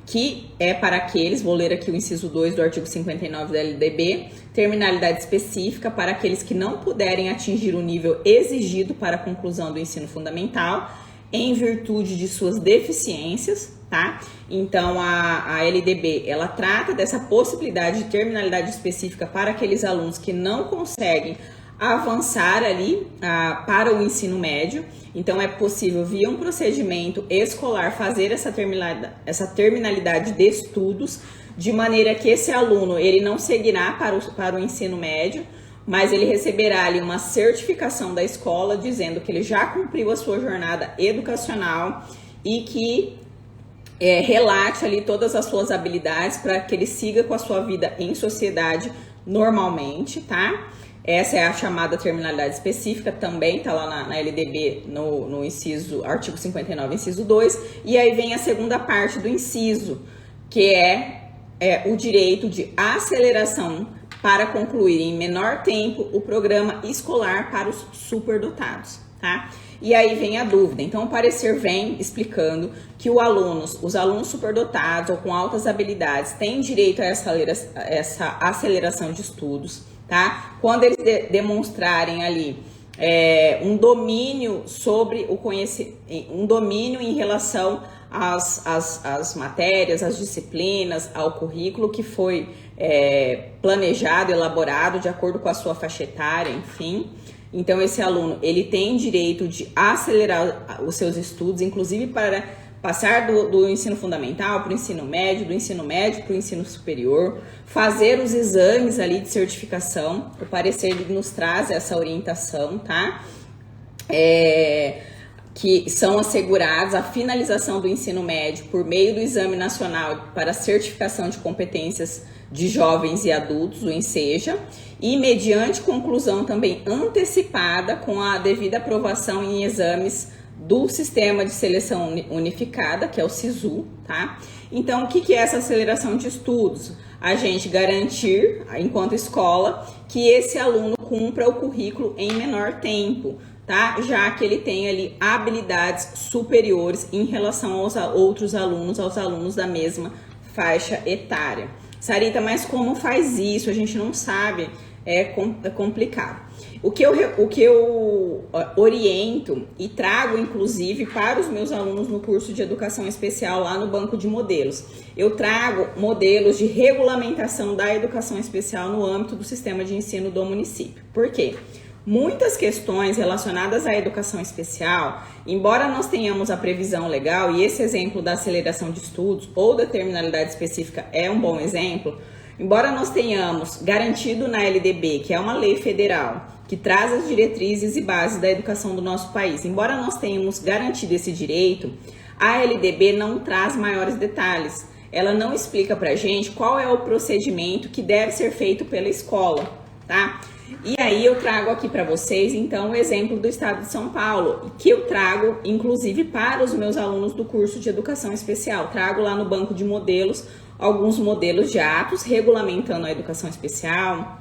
S1: Que é para aqueles, vou ler aqui o inciso 2 do artigo 59 da LDB, terminalidade específica para aqueles que não puderem atingir o nível exigido para a conclusão do ensino fundamental, em virtude de suas deficiências, tá? Então, a LDB, ela trata dessa possibilidade de terminalidade específica para aqueles alunos que não conseguem avançar ali para o ensino médio. Então, é possível, via um procedimento escolar, fazer essa terminalidade de estudos, de maneira que esse aluno, ele não seguirá para o ensino médio, mas ele receberá ali uma certificação da escola dizendo que ele já cumpriu a sua jornada educacional e que relate ali todas as suas habilidades para que ele siga com a sua vida em sociedade normalmente, tá? Essa é a chamada terminalidade específica, também tá lá na LDB, no inciso, artigo 59, inciso 2, e aí vem a segunda parte do inciso, que é o direito de aceleração para concluir em menor tempo o programa escolar para os superdotados, tá? E aí vem a dúvida. Então, o parecer vem explicando que os alunos superdotados ou com altas habilidades têm direito a essa aceleração de estudos, tá? Quando eles demonstrarem ali um domínio sobre o conhecimento, um domínio em relação às matérias, às disciplinas, ao currículo que foi planejado, elaborado de acordo com a sua faixa etária, enfim. Então, esse aluno, ele tem direito de acelerar os seus estudos, inclusive para passar do ensino fundamental para o ensino médio, do ensino médio para o ensino superior, fazer os exames ali de certificação. O parecer nos traz essa orientação, tá? Que são assegurados a finalização do ensino médio por meio do Exame Nacional para Certificação de Competências de Jovens e Adultos, o ENSEJA, e mediante conclusão também antecipada com a devida aprovação em exames do Sistema de Seleção Unificada, que é o SISU, tá? Então, o que é essa aceleração de estudos? A gente garantir, enquanto escola, que esse aluno cumpra o currículo em menor tempo, tá? Já que ele tem ali habilidades superiores em relação aos outros alunos, aos alunos da mesma faixa etária. Sarita, mas como faz isso? A gente não sabe, é complicado. O que eu oriento e trago, inclusive, para os meus alunos no curso de educação especial lá no banco de modelos, eu trago modelos de regulamentação da educação especial no âmbito do sistema de ensino do município. Por quê? Muitas questões relacionadas à educação especial, embora nós tenhamos a previsão legal, e esse exemplo da aceleração de estudos ou da terminalidade específica é um bom exemplo, embora nós tenhamos garantido na LDB, que é uma lei federal, que traz as diretrizes e bases da educação do nosso país, embora nós tenhamos garantido esse direito, a LDB não traz maiores detalhes. Ela não explica pra gente qual é o procedimento que deve ser feito pela escola, tá? E aí eu trago aqui para vocês, então, o exemplo do estado de São Paulo, que eu trago, inclusive, para os meus alunos do curso de educação especial. Trago lá no banco de modelos, alguns modelos de atos regulamentando a educação especial,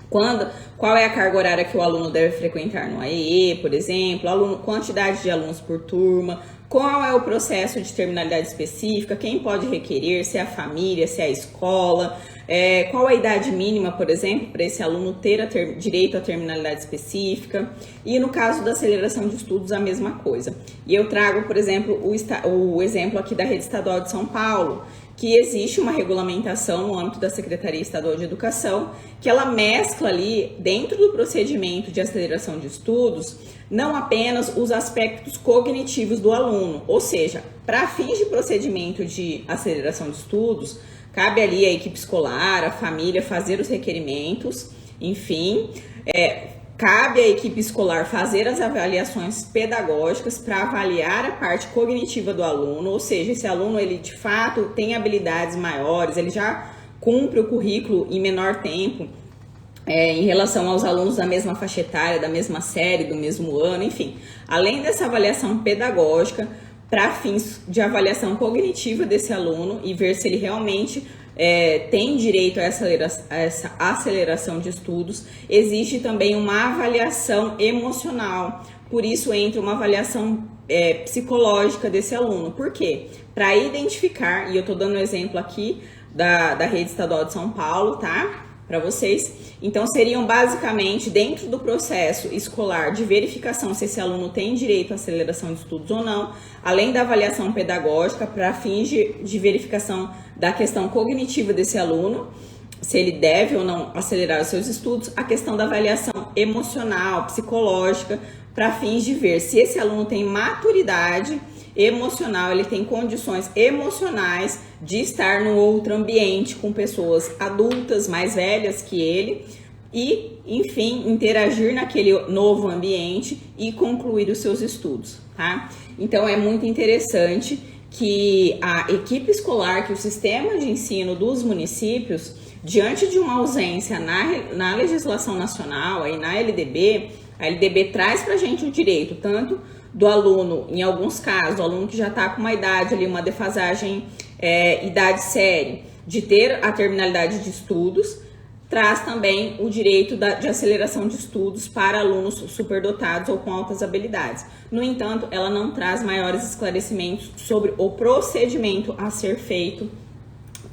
S1: qual é a carga horária que o aluno deve frequentar no AEE, por exemplo, quantidade de alunos por turma, qual é o processo de terminalidade específica, quem pode requerer, se é a família, se é a escola, qual a idade mínima, por exemplo, para esse aluno ter direito à terminalidade específica, e no caso da aceleração de estudos, a mesma coisa. E eu trago, por exemplo, o exemplo aqui da Rede Estadual de São Paulo, que existe uma regulamentação no âmbito da Secretaria Estadual de Educação, que ela mescla ali, dentro do procedimento de aceleração de estudos, não apenas os aspectos cognitivos do aluno, ou seja, para fins de procedimento de aceleração de estudos, cabe ali a equipe escolar, a família fazer os requerimentos, enfim, cabe à equipe escolar fazer as avaliações pedagógicas para avaliar a parte cognitiva do aluno, ou seja, esse aluno ele de fato tem habilidades maiores, ele já cumpre o currículo em menor tempo em relação aos alunos da mesma faixa etária, da mesma série, do mesmo ano, enfim. Além dessa avaliação pedagógica, para fins de avaliação cognitiva desse aluno e ver se ele realmente tem direito a essa aceleração de estudos, existe também uma avaliação emocional. Por isso entra uma avaliação psicológica desse aluno. Por quê? Para identificar, e eu estou dando um exemplo aqui da Rede Estadual de São Paulo, tá? Para vocês. Então, seriam basicamente, dentro do processo escolar de verificação se esse aluno tem direito à aceleração de estudos ou não, além da avaliação pedagógica para fins de verificação da questão cognitiva desse aluno, se ele deve ou não acelerar os seus estudos, a questão da avaliação emocional, psicológica, para fins de ver se esse aluno tem maturidade emocional, ele tem condições emocionais de estar no outro ambiente com pessoas adultas, mais velhas que ele e, enfim, interagir naquele novo ambiente e concluir os seus estudos, tá? Então, é muito interessante que a equipe escolar, que o sistema de ensino dos municípios, diante de uma ausência na legislação nacional, aí na LDB, a LDB traz para a gente o direito, tanto do aluno, em alguns casos, o aluno que já está com uma idade ali, uma defasagem, idade séria, de ter a terminalidade de estudos, traz também o direito de aceleração de estudos para alunos superdotados ou com altas habilidades. No entanto, ela não traz maiores esclarecimentos sobre o procedimento a ser feito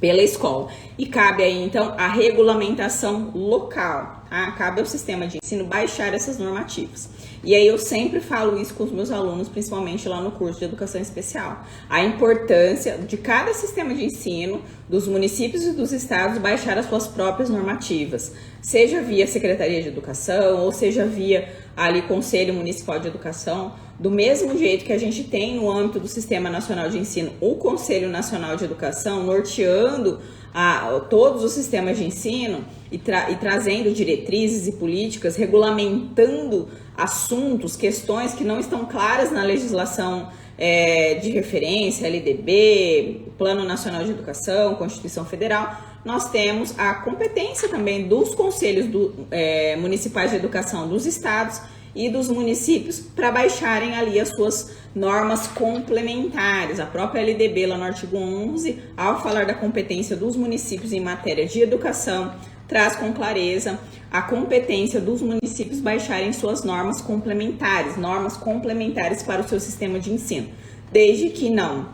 S1: pela escola. E cabe aí, então, a regulamentação local, tá? Cabe ao sistema de ensino baixar essas normativas. E aí eu sempre falo isso com os meus alunos, principalmente lá no curso de Educação Especial. A importância de cada sistema de ensino, dos municípios e dos estados, baixar as suas próprias normativas. Seja via Secretaria de Educação, ou seja via ali Conselho Municipal de Educação, do mesmo jeito que a gente tem no âmbito do Sistema Nacional de Ensino, o Conselho Nacional de Educação, norteando todos os sistemas de ensino e trazendo diretrizes e políticas, regulamentando assuntos, questões que não estão claras na legislação de referência, LDB, Plano Nacional de Educação, Constituição Federal. Nós temos a competência também dos conselhos municipais de educação dos estados e dos municípios para baixarem ali as suas normas complementares. A própria LDB, lá no artigo 11, ao falar da competência dos municípios em matéria de educação, traz com clareza a competência dos municípios baixarem suas normas complementares para o seu sistema de ensino, desde que não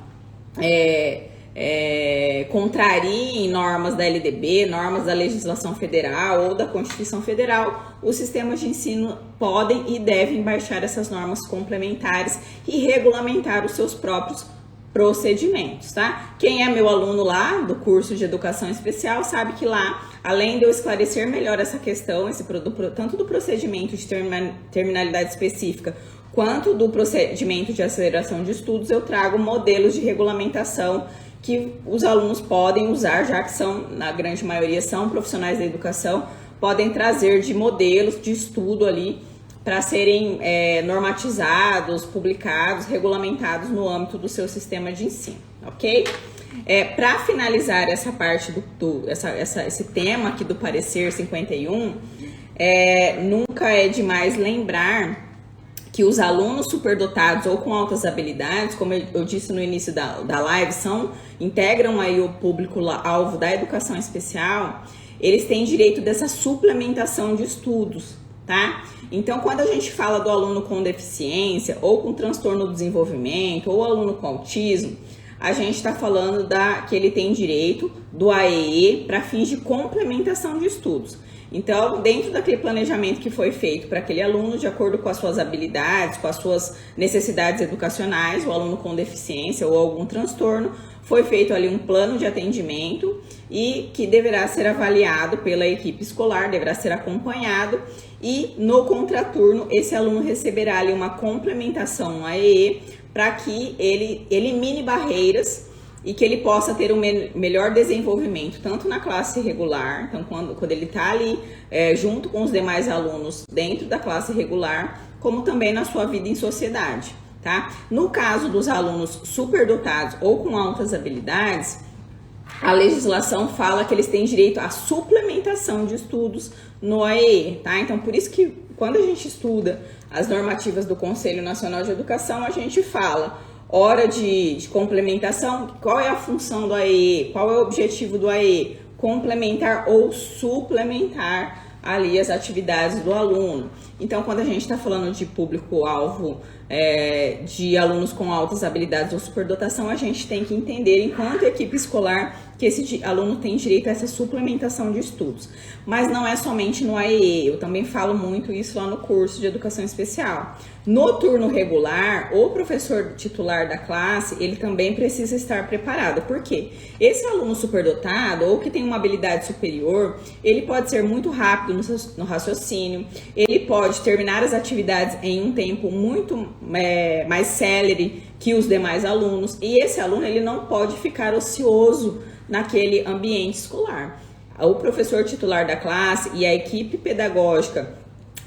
S1: contrariem normas da LDB, normas da legislação federal ou da Constituição Federal. Os sistemas de ensino podem e devem baixar essas normas complementares e regulamentar os seus próprios procedimentos, tá? Quem é meu aluno lá do curso de Educação Especial sabe que lá, além de eu esclarecer melhor essa questão, tanto do procedimento de terminalidade específica quanto do procedimento de aceleração de estudos, eu trago modelos de regulamentação que os alunos podem usar, já que na grande maioria são profissionais da educação, podem trazer de modelos de estudo ali para serem normatizados, publicados, regulamentados no âmbito do seu sistema de ensino, ok? Para finalizar essa parte esse tema aqui do parecer 51, nunca é demais lembrar que os alunos superdotados ou com altas habilidades, como eu disse no início da live, integram aí o público-alvo da educação especial, eles têm direito dessa suplementação de estudos, tá? Então, quando a gente fala do aluno com deficiência, ou com transtorno do desenvolvimento, ou aluno com autismo, a gente está falando que ele tem direito do AEE para fins de complementação de estudos. Então, dentro daquele planejamento que foi feito para aquele aluno, de acordo com as suas habilidades, com as suas necessidades educacionais, o aluno com deficiência ou algum transtorno, foi feito ali um plano de atendimento e que deverá ser avaliado pela equipe escolar, deverá ser acompanhado, e no contraturno esse aluno receberá ali uma complementação no AEE para que ele elimine barreiras e que ele possa ter um melhor desenvolvimento, tanto na classe regular, então quando ele está ali junto com os demais alunos dentro da classe regular, como também na sua vida em sociedade. Tá? No caso dos alunos superdotados ou com altas habilidades, a legislação fala que eles têm direito à suplementação de estudos no AEE, tá? Então, por isso que quando a gente estuda as normativas do Conselho Nacional de Educação, a gente fala hora de complementação, qual é a função do AEE, qual é o objetivo do AEE, complementar ou suplementar ali as atividades do aluno. Então, quando a gente está falando de público-alvo de alunos com altas habilidades ou superdotação, a gente tem que entender, enquanto equipe escolar, que esse aluno tem direito a essa suplementação de estudos. Mas não é somente no AEE, eu também falo muito isso lá no curso de Educação Especial. No turno regular, o professor titular da classe, ele também precisa estar preparado. Por quê? Esse aluno superdotado ou que tem uma habilidade superior, ele pode ser muito rápido no raciocínio, ele pode terminar as atividades em um tempo muito mais célere que os demais alunos, e esse aluno ele não pode ficar ocioso naquele ambiente escolar. O professor titular da classe e a equipe pedagógica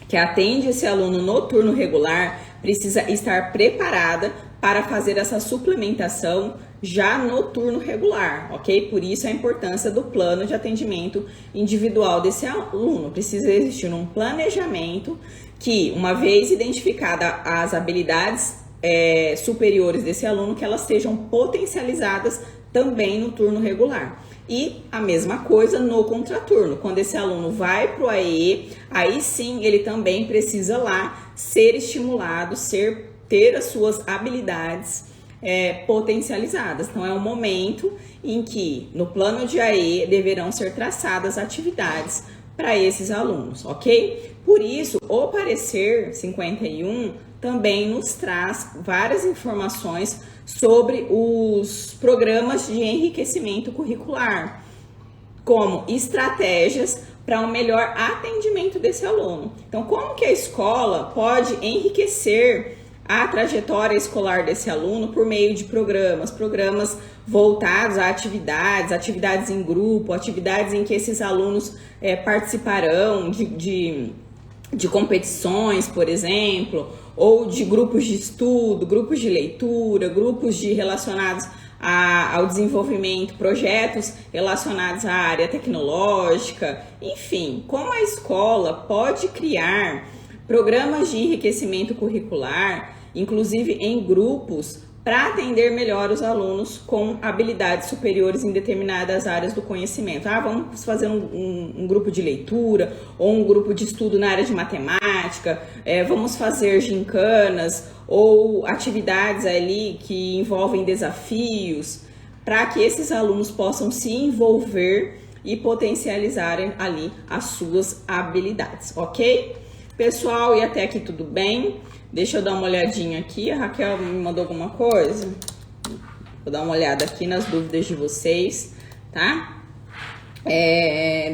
S1: que atende esse aluno no turno regular precisa estar preparada para fazer essa suplementação já no turno regular, ok? Por isso a importância do plano de atendimento individual desse aluno. Precisa existir um planejamento que, uma vez identificada as habilidades superiores desse aluno, que elas sejam potencializadas também no turno regular. E a mesma coisa no contraturno, quando esse aluno vai para o AEE, aí sim ele também precisa lá ser estimulado, ter as suas habilidades potencializadas. Então é um momento em que no plano de AEE deverão ser traçadas atividades para esses alunos, ok? Por isso, o parecer 51 também nos traz várias informações sobre os programas de enriquecimento curricular, como estratégias para um melhor atendimento desse aluno. Então, como que a escola pode enriquecer a trajetória escolar desse aluno por meio de programas voltados a atividades em grupo, atividades em que esses alunos participarão de competições, por exemplo, ou de grupos de estudo, grupos de leitura, grupos relacionados ao desenvolvimento, projetos relacionados à área tecnológica, enfim, como a escola pode criar programas de enriquecimento curricular, inclusive em grupos, para atender melhor os alunos com habilidades superiores em determinadas áreas do conhecimento. Vamos fazer um grupo de leitura ou um grupo de estudo na área de matemática, vamos fazer gincanas ou atividades ali que envolvem desafios, para que esses alunos possam se envolver e potencializarem ali as suas habilidades, ok? Pessoal, e até aqui tudo bem? Deixa eu dar uma olhadinha aqui. A Raquel me mandou alguma coisa? Vou dar uma olhada aqui nas dúvidas de vocês, tá?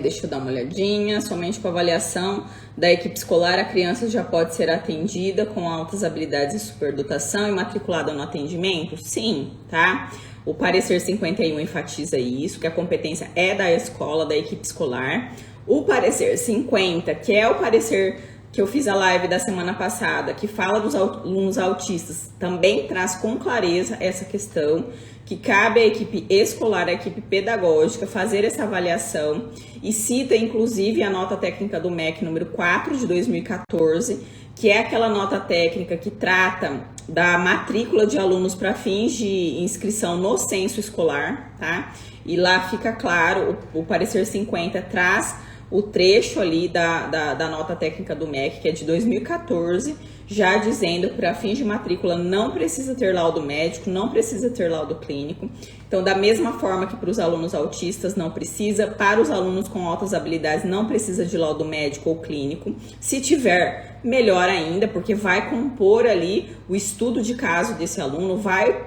S1: Deixa eu dar uma olhadinha. Somente com avaliação da equipe escolar, a criança já pode ser atendida com altas habilidades e superdotação e matriculada no atendimento? Sim, tá? O parecer 51 enfatiza isso, que a competência é da escola, da equipe escolar. O parecer 50, que é o parecer que eu fiz a live da semana passada, que fala dos alunos autistas, também traz com clareza essa questão, que cabe à equipe escolar, à equipe pedagógica, fazer essa avaliação, e cita inclusive a nota técnica do MEC número 4 de 2014, que é aquela nota técnica que trata da matrícula de alunos para fins de inscrição no censo escolar, tá? E lá fica claro, o parecer 50 traz o trecho ali da nota técnica do MEC, que é de 2014, já dizendo para fins de matrícula não precisa ter laudo médico, não precisa ter laudo clínico. Então, da mesma forma que para os alunos autistas não precisa, para os alunos com altas habilidades não precisa de laudo médico ou clínico. Se tiver, melhor ainda, porque vai compor ali o estudo de caso desse aluno, vai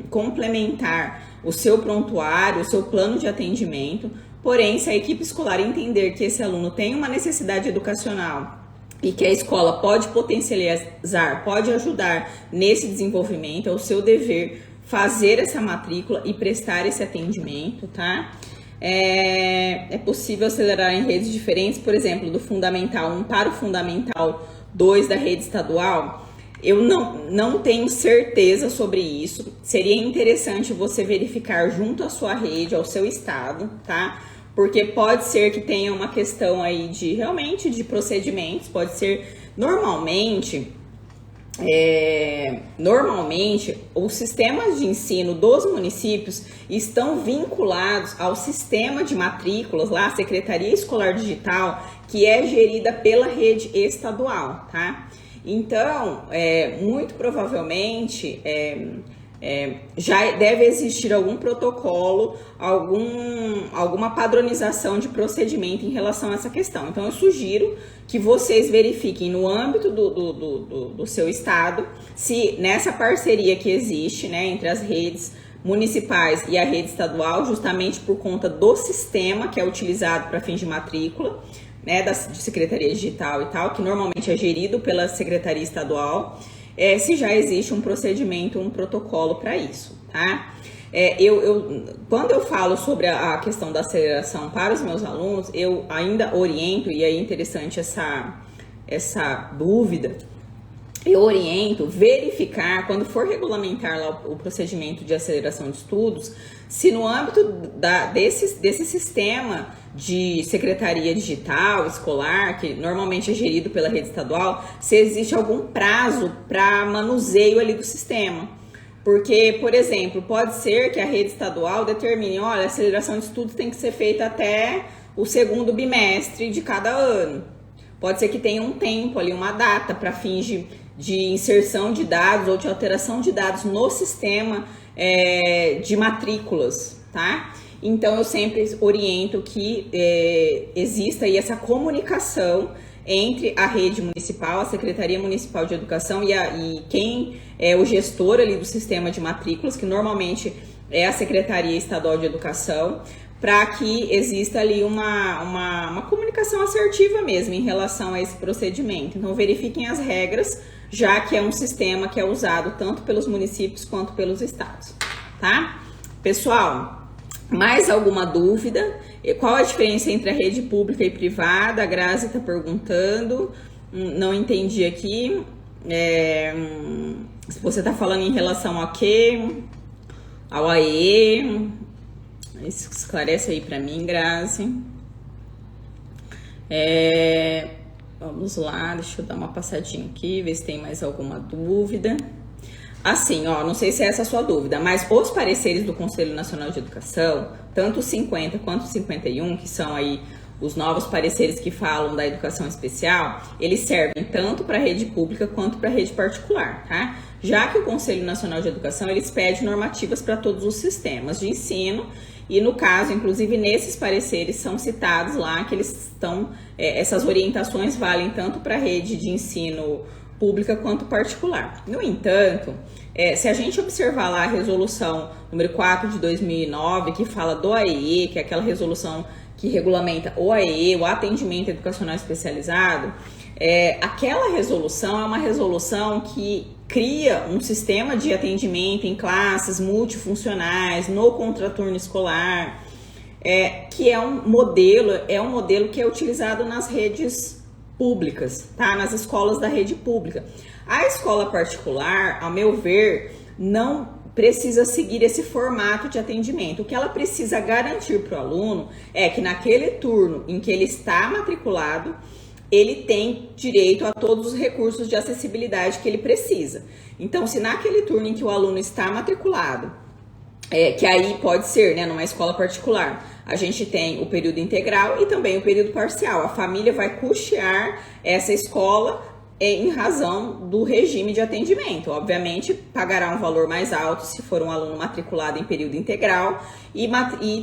S1: complementar o seu prontuário, o seu plano de atendimento. Porém, se a equipe escolar entender que esse aluno tem uma necessidade educacional e que a escola pode potencializar, pode ajudar nesse desenvolvimento, é o seu dever fazer essa matrícula e prestar esse atendimento, tá? É possível acelerar em redes diferentes, por exemplo, do Fundamental 1 para o Fundamental 2 da rede estadual. Eu não tenho certeza sobre isso. Seria interessante você verificar junto à sua rede, ao seu estado, tá? Porque pode ser que tenha uma questão aí de realmente de procedimentos, pode ser normalmente os sistemas de ensino dos municípios estão vinculados ao sistema de matrículas lá, a Secretaria Escolar Digital, que é gerida pela rede estadual, tá? Então, muito provavelmente já deve existir algum protocolo, alguma padronização de procedimento em relação a essa questão. Então, eu sugiro que vocês verifiquem no âmbito do seu estado, se nessa parceria que existe, né, entre as redes municipais e a rede estadual, justamente por conta do sistema que é utilizado para fins de matrícula, né, de Secretaria Digital e tal, que normalmente é gerido pela Secretaria Estadual, se já existe um procedimento, um protocolo para isso, tá? Quando eu falo sobre a questão da aceleração para os meus alunos, eu ainda oriento, e é interessante essa dúvida, eu oriento verificar, quando for regulamentar lá o procedimento de aceleração de estudos, se no âmbito desse sistema de secretaria digital, escolar, que normalmente é gerido pela rede estadual, se existe algum prazo para manuseio ali do sistema. Porque, por exemplo, pode ser que a rede estadual determine, olha, a aceleração de estudos tem que ser feita até o segundo bimestre de cada ano. Pode ser que tenha um tempo ali, uma data para fins de inserção de dados ou de alteração de dados no sistema de matrículas, tá? Então, eu sempre oriento que exista aí essa comunicação entre a rede municipal, a Secretaria Municipal de Educação e quem é o gestor ali do sistema de matrículas, que normalmente é a Secretaria Estadual de Educação, para que exista ali uma comunicação assertiva mesmo em relação a esse procedimento. Então, verifiquem as regras, já que é um sistema que é usado tanto pelos municípios quanto pelos estados, tá? Pessoal, mais alguma dúvida? Qual a diferença entre a rede pública e privada? A Grazi está perguntando, não entendi aqui. Se você está falando em relação ao quê? Ao AE? Esclarece aí para mim, Grazi. Vamos lá, deixa eu dar uma passadinha aqui, ver se tem mais alguma dúvida. Assim, não sei se é essa a sua dúvida, mas os pareceres do Conselho Nacional de Educação, tanto o 50 quanto o 51, que são aí os novos pareceres que falam da educação especial, eles servem tanto para a rede pública quanto para a rede particular, tá? Já que o Conselho Nacional de Educação, eles pedem normativas para todos os sistemas de ensino e, no caso, inclusive nesses pareceres são citados lá que eles estão, essas orientações valem tanto para a rede de ensino pública quanto particular. No entanto, se a gente observar lá a resolução número 4 de 2009, que fala do AEE, que é aquela resolução que regulamenta o AEE, o atendimento educacional especializado, aquela resolução é uma resolução que cria um sistema de atendimento em classes multifuncionais, no contraturno escolar, que é um modelo que é utilizado nas redes públicas, tá? Nas escolas da rede pública. A escola particular, ao meu ver, não precisa seguir esse formato de atendimento. O que ela precisa garantir para o aluno é que naquele turno em que ele está matriculado, ele tem direito a todos os recursos de acessibilidade que ele precisa. Então, se naquele turno em que o aluno está matriculado, que aí pode ser, né, numa escola particular, a gente tem o período integral e também o período parcial. A família vai custear essa escola em razão do regime de atendimento. Obviamente, pagará um valor mais alto se for um aluno matriculado em período integral e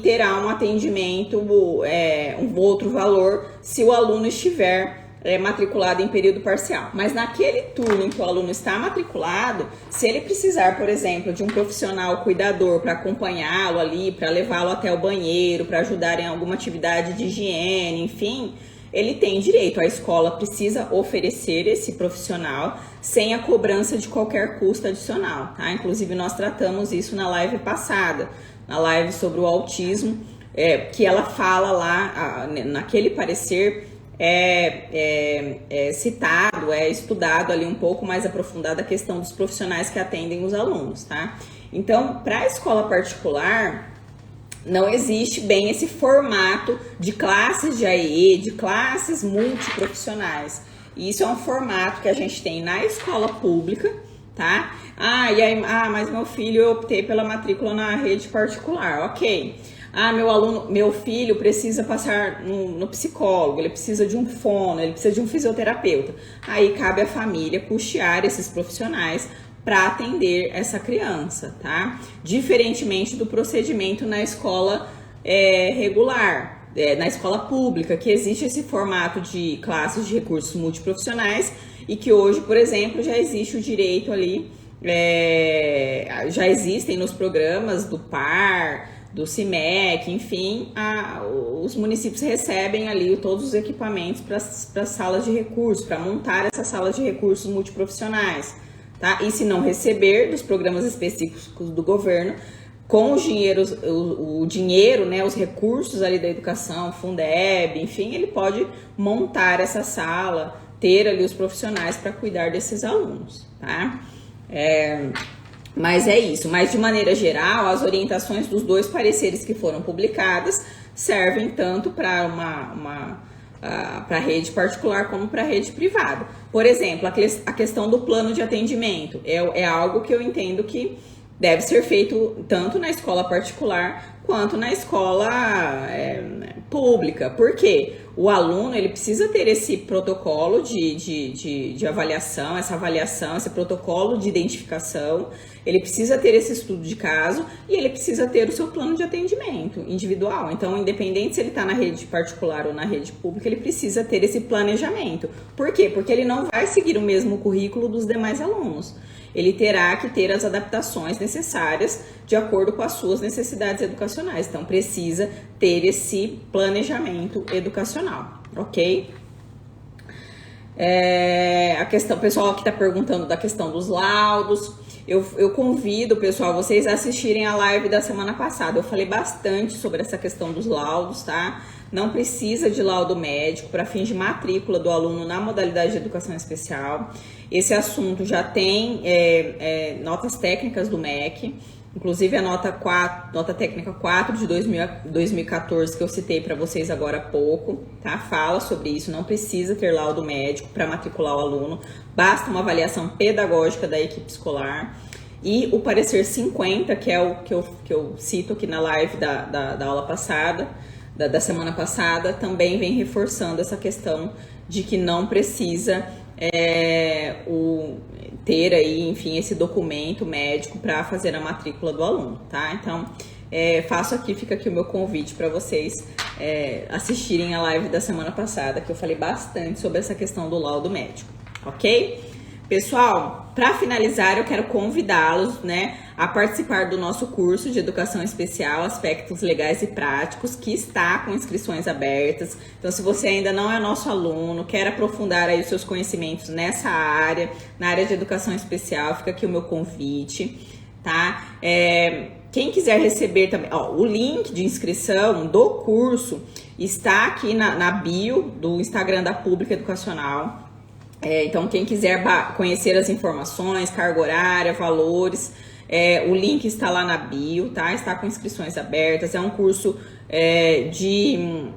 S1: terá um atendimento, um outro valor, se o aluno estiver matriculado em período parcial. Mas naquele turno em que o aluno está matriculado, se ele precisar, por exemplo, de um profissional cuidador para acompanhá-lo ali, para levá-lo até o banheiro, para ajudar em alguma atividade de higiene, enfim, ele tem direito. A escola precisa oferecer esse profissional sem a cobrança de qualquer custo adicional, tá? Inclusive, nós tratamos isso na live passada, na live sobre o autismo, que ela fala lá, naquele parecer, citado, estudado ali um pouco mais aprofundado a questão dos profissionais que atendem os alunos, tá? Então, para a escola particular, não existe bem esse formato de classes de AEE, de classes multiprofissionais. E isso é um formato que a gente tem na escola pública, tá? Mas meu filho, eu optei pela matrícula na rede particular, ok. Meu filho precisa passar no psicólogo, ele precisa de um fono, ele precisa de um fisioterapeuta. Aí cabe à família custear esses profissionais para atender essa criança, tá? Diferentemente do procedimento na escola regular, na escola pública, que existe esse formato de classes de recursos multiprofissionais e que hoje, por exemplo, já existe o direito ali, já existem nos programas do PAR, do CIMEC, enfim, os municípios recebem ali todos os equipamentos para as salas de recursos, para montar essas salas de recursos multiprofissionais. Tá? E se não receber dos programas específicos do governo, com os dinheiros, o dinheiro, né, os recursos ali da educação, Fundeb, enfim, ele pode montar essa sala, ter ali os profissionais para cuidar desses alunos, tá? Mas é isso. Mas de maneira geral, as orientações dos dois pareceres que foram publicadas servem tanto para para a rede particular como para a rede privada. Por exemplo, a questão do plano de atendimento é algo que eu entendo que deve ser feito tanto na escola particular quanto na escola pública. Por quê? O aluno ele precisa ter esse protocolo de avaliação, esse protocolo de identificação, ele precisa ter esse estudo de caso e ele precisa ter o seu plano de atendimento individual. Então, independente se ele está na rede particular ou na rede pública, ele precisa ter esse planejamento. Por quê? Porque ele não vai seguir o mesmo currículo dos demais alunos. Ele terá que ter as adaptações necessárias de acordo com as suas necessidades educacionais. Então, precisa ter esse planejamento educacional, ok? A questão, o pessoal que está perguntando da questão dos laudos, eu convido, pessoal, vocês a assistirem a live da semana passada. Eu falei bastante sobre essa questão dos laudos, tá? Não precisa de laudo médico para fins de matrícula do aluno na modalidade de educação especial. Esse assunto já tem notas técnicas do MEC, inclusive a nota técnica 4 de 2014 que eu citei para vocês agora há pouco, tá? Fala sobre isso, não precisa ter laudo médico para matricular o aluno, basta uma avaliação pedagógica da equipe escolar. E o parecer 50, que é o que eu cito aqui na live da aula passada, da semana passada, também vem reforçando essa questão de que não precisa ter aí, enfim, esse documento médico para fazer a matrícula do aluno, tá? Então, fica aqui o meu convite para vocês assistirem a live da semana passada, que eu falei bastante sobre essa questão do laudo médico, ok? Pessoal, para finalizar, eu quero convidá-los, né, a participar do nosso curso de Educação Especial, Aspectos Legais e Práticos, que está com inscrições abertas. Então, se você ainda não é nosso aluno, quer aprofundar aí os seus conhecimentos nessa área, na área de Educação Especial, fica aqui o meu convite, tá? Quem quiser receber também, o link de inscrição do curso está aqui na bio do Instagram da Pública Educacional. Então, quem quiser conhecer as informações, carga horária, valores, o link está lá na bio, tá? Está com inscrições abertas. É um curso de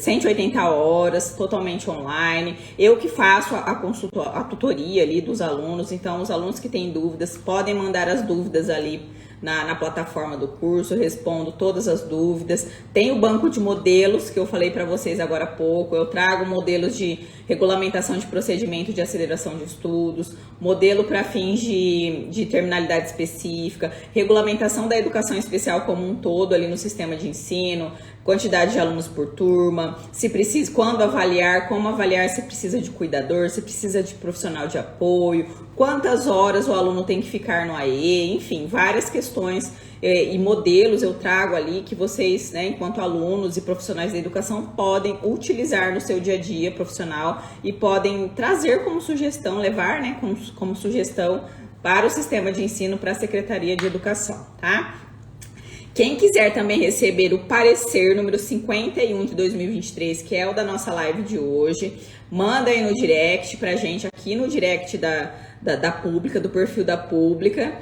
S1: 180 horas, totalmente online. Eu que faço a tutoria ali dos alunos. Então, os alunos que têm dúvidas podem mandar as dúvidas ali na plataforma do curso, eu respondo todas as dúvidas. Tem o banco de modelos que eu falei para vocês agora há pouco, eu trago modelos de regulamentação de procedimento de aceleração de estudos, modelo para fins de terminalidade específica, regulamentação da educação especial como um todo ali no sistema de ensino, quantidade de alunos por turma, se precisa, quando avaliar, como avaliar, se precisa de cuidador, se precisa de profissional de apoio, quantas horas o aluno tem que ficar no AE, enfim, várias questões e modelos eu trago ali que vocês, né, enquanto alunos e profissionais da educação, podem utilizar no seu dia a dia profissional e podem trazer como sugestão, levar, né, como sugestão para o sistema de ensino, para a Secretaria de Educação, tá? Quem quiser também receber o parecer número 51 de 2023, que é o da nossa live de hoje, manda aí no direct pra gente, aqui no direct da Pública, do perfil da Pública,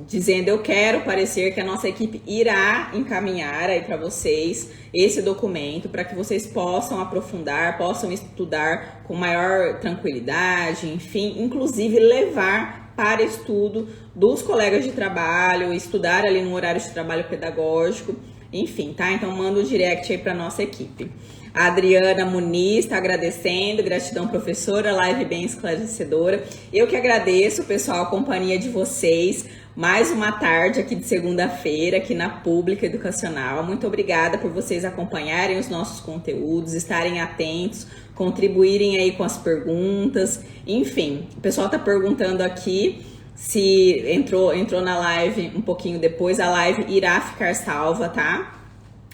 S1: dizendo eu quero parecer, que a nossa equipe irá encaminhar aí para vocês esse documento para que vocês possam aprofundar, possam estudar com maior tranquilidade, enfim, inclusive levar para estudo dos colegas de trabalho, estudar ali no horário de trabalho pedagógico, enfim, tá? Então manda o direct aí para nossa equipe. A Adriana Muniz está agradecendo, gratidão professora, live bem esclarecedora. Eu que agradeço, pessoal, a companhia de vocês. Mais uma tarde aqui de segunda-feira, aqui na Pública Educacional. Muito obrigada por vocês acompanharem os nossos conteúdos, estarem atentos, contribuírem aí com as perguntas. Enfim, o pessoal está perguntando aqui se entrou na live um pouquinho depois. A live irá ficar salva, tá?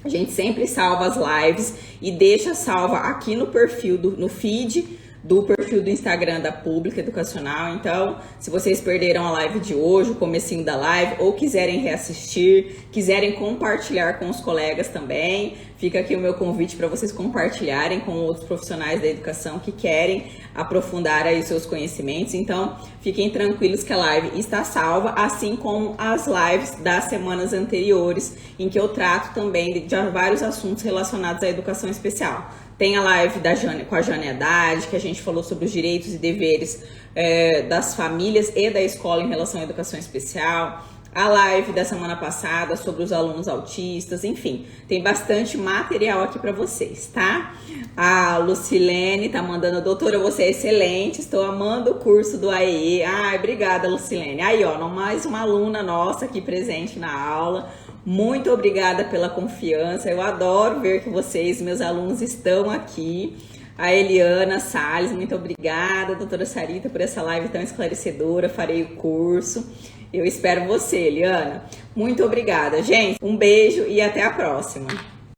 S1: A gente sempre salva as lives e deixa salva aqui no perfil, no feed do perfil do Instagram da Pública Educacional. Então, se vocês perderam a live de hoje, o comecinho da live, ou quiserem reassistir, quiserem compartilhar com os colegas também, fica aqui o meu convite para vocês compartilharem com outros profissionais da educação que querem aprofundar aí seus conhecimentos. Então, fiquem tranquilos que a live está salva, assim como as lives das semanas anteriores, em que eu trato também de vários assuntos relacionados à educação especial. Tem a live com a Jane Haddad, que a gente falou sobre os direitos e deveres das famílias e da escola em relação à educação especial. A live da semana passada sobre os alunos autistas, enfim, tem bastante material aqui para vocês, tá? A Lucilene tá mandando, doutora, você é excelente, estou amando o curso do AEE. Ai, obrigada, Lucilene. Aí, ó, mais uma aluna nossa aqui presente na aula. Muito obrigada pela confiança, eu adoro ver que vocês, meus alunos, estão aqui. A Eliana Salles, muito obrigada, doutora Sarita, por essa live tão esclarecedora, farei o curso. Eu espero você, Eliana. Muito obrigada, gente. Um beijo e até a próxima.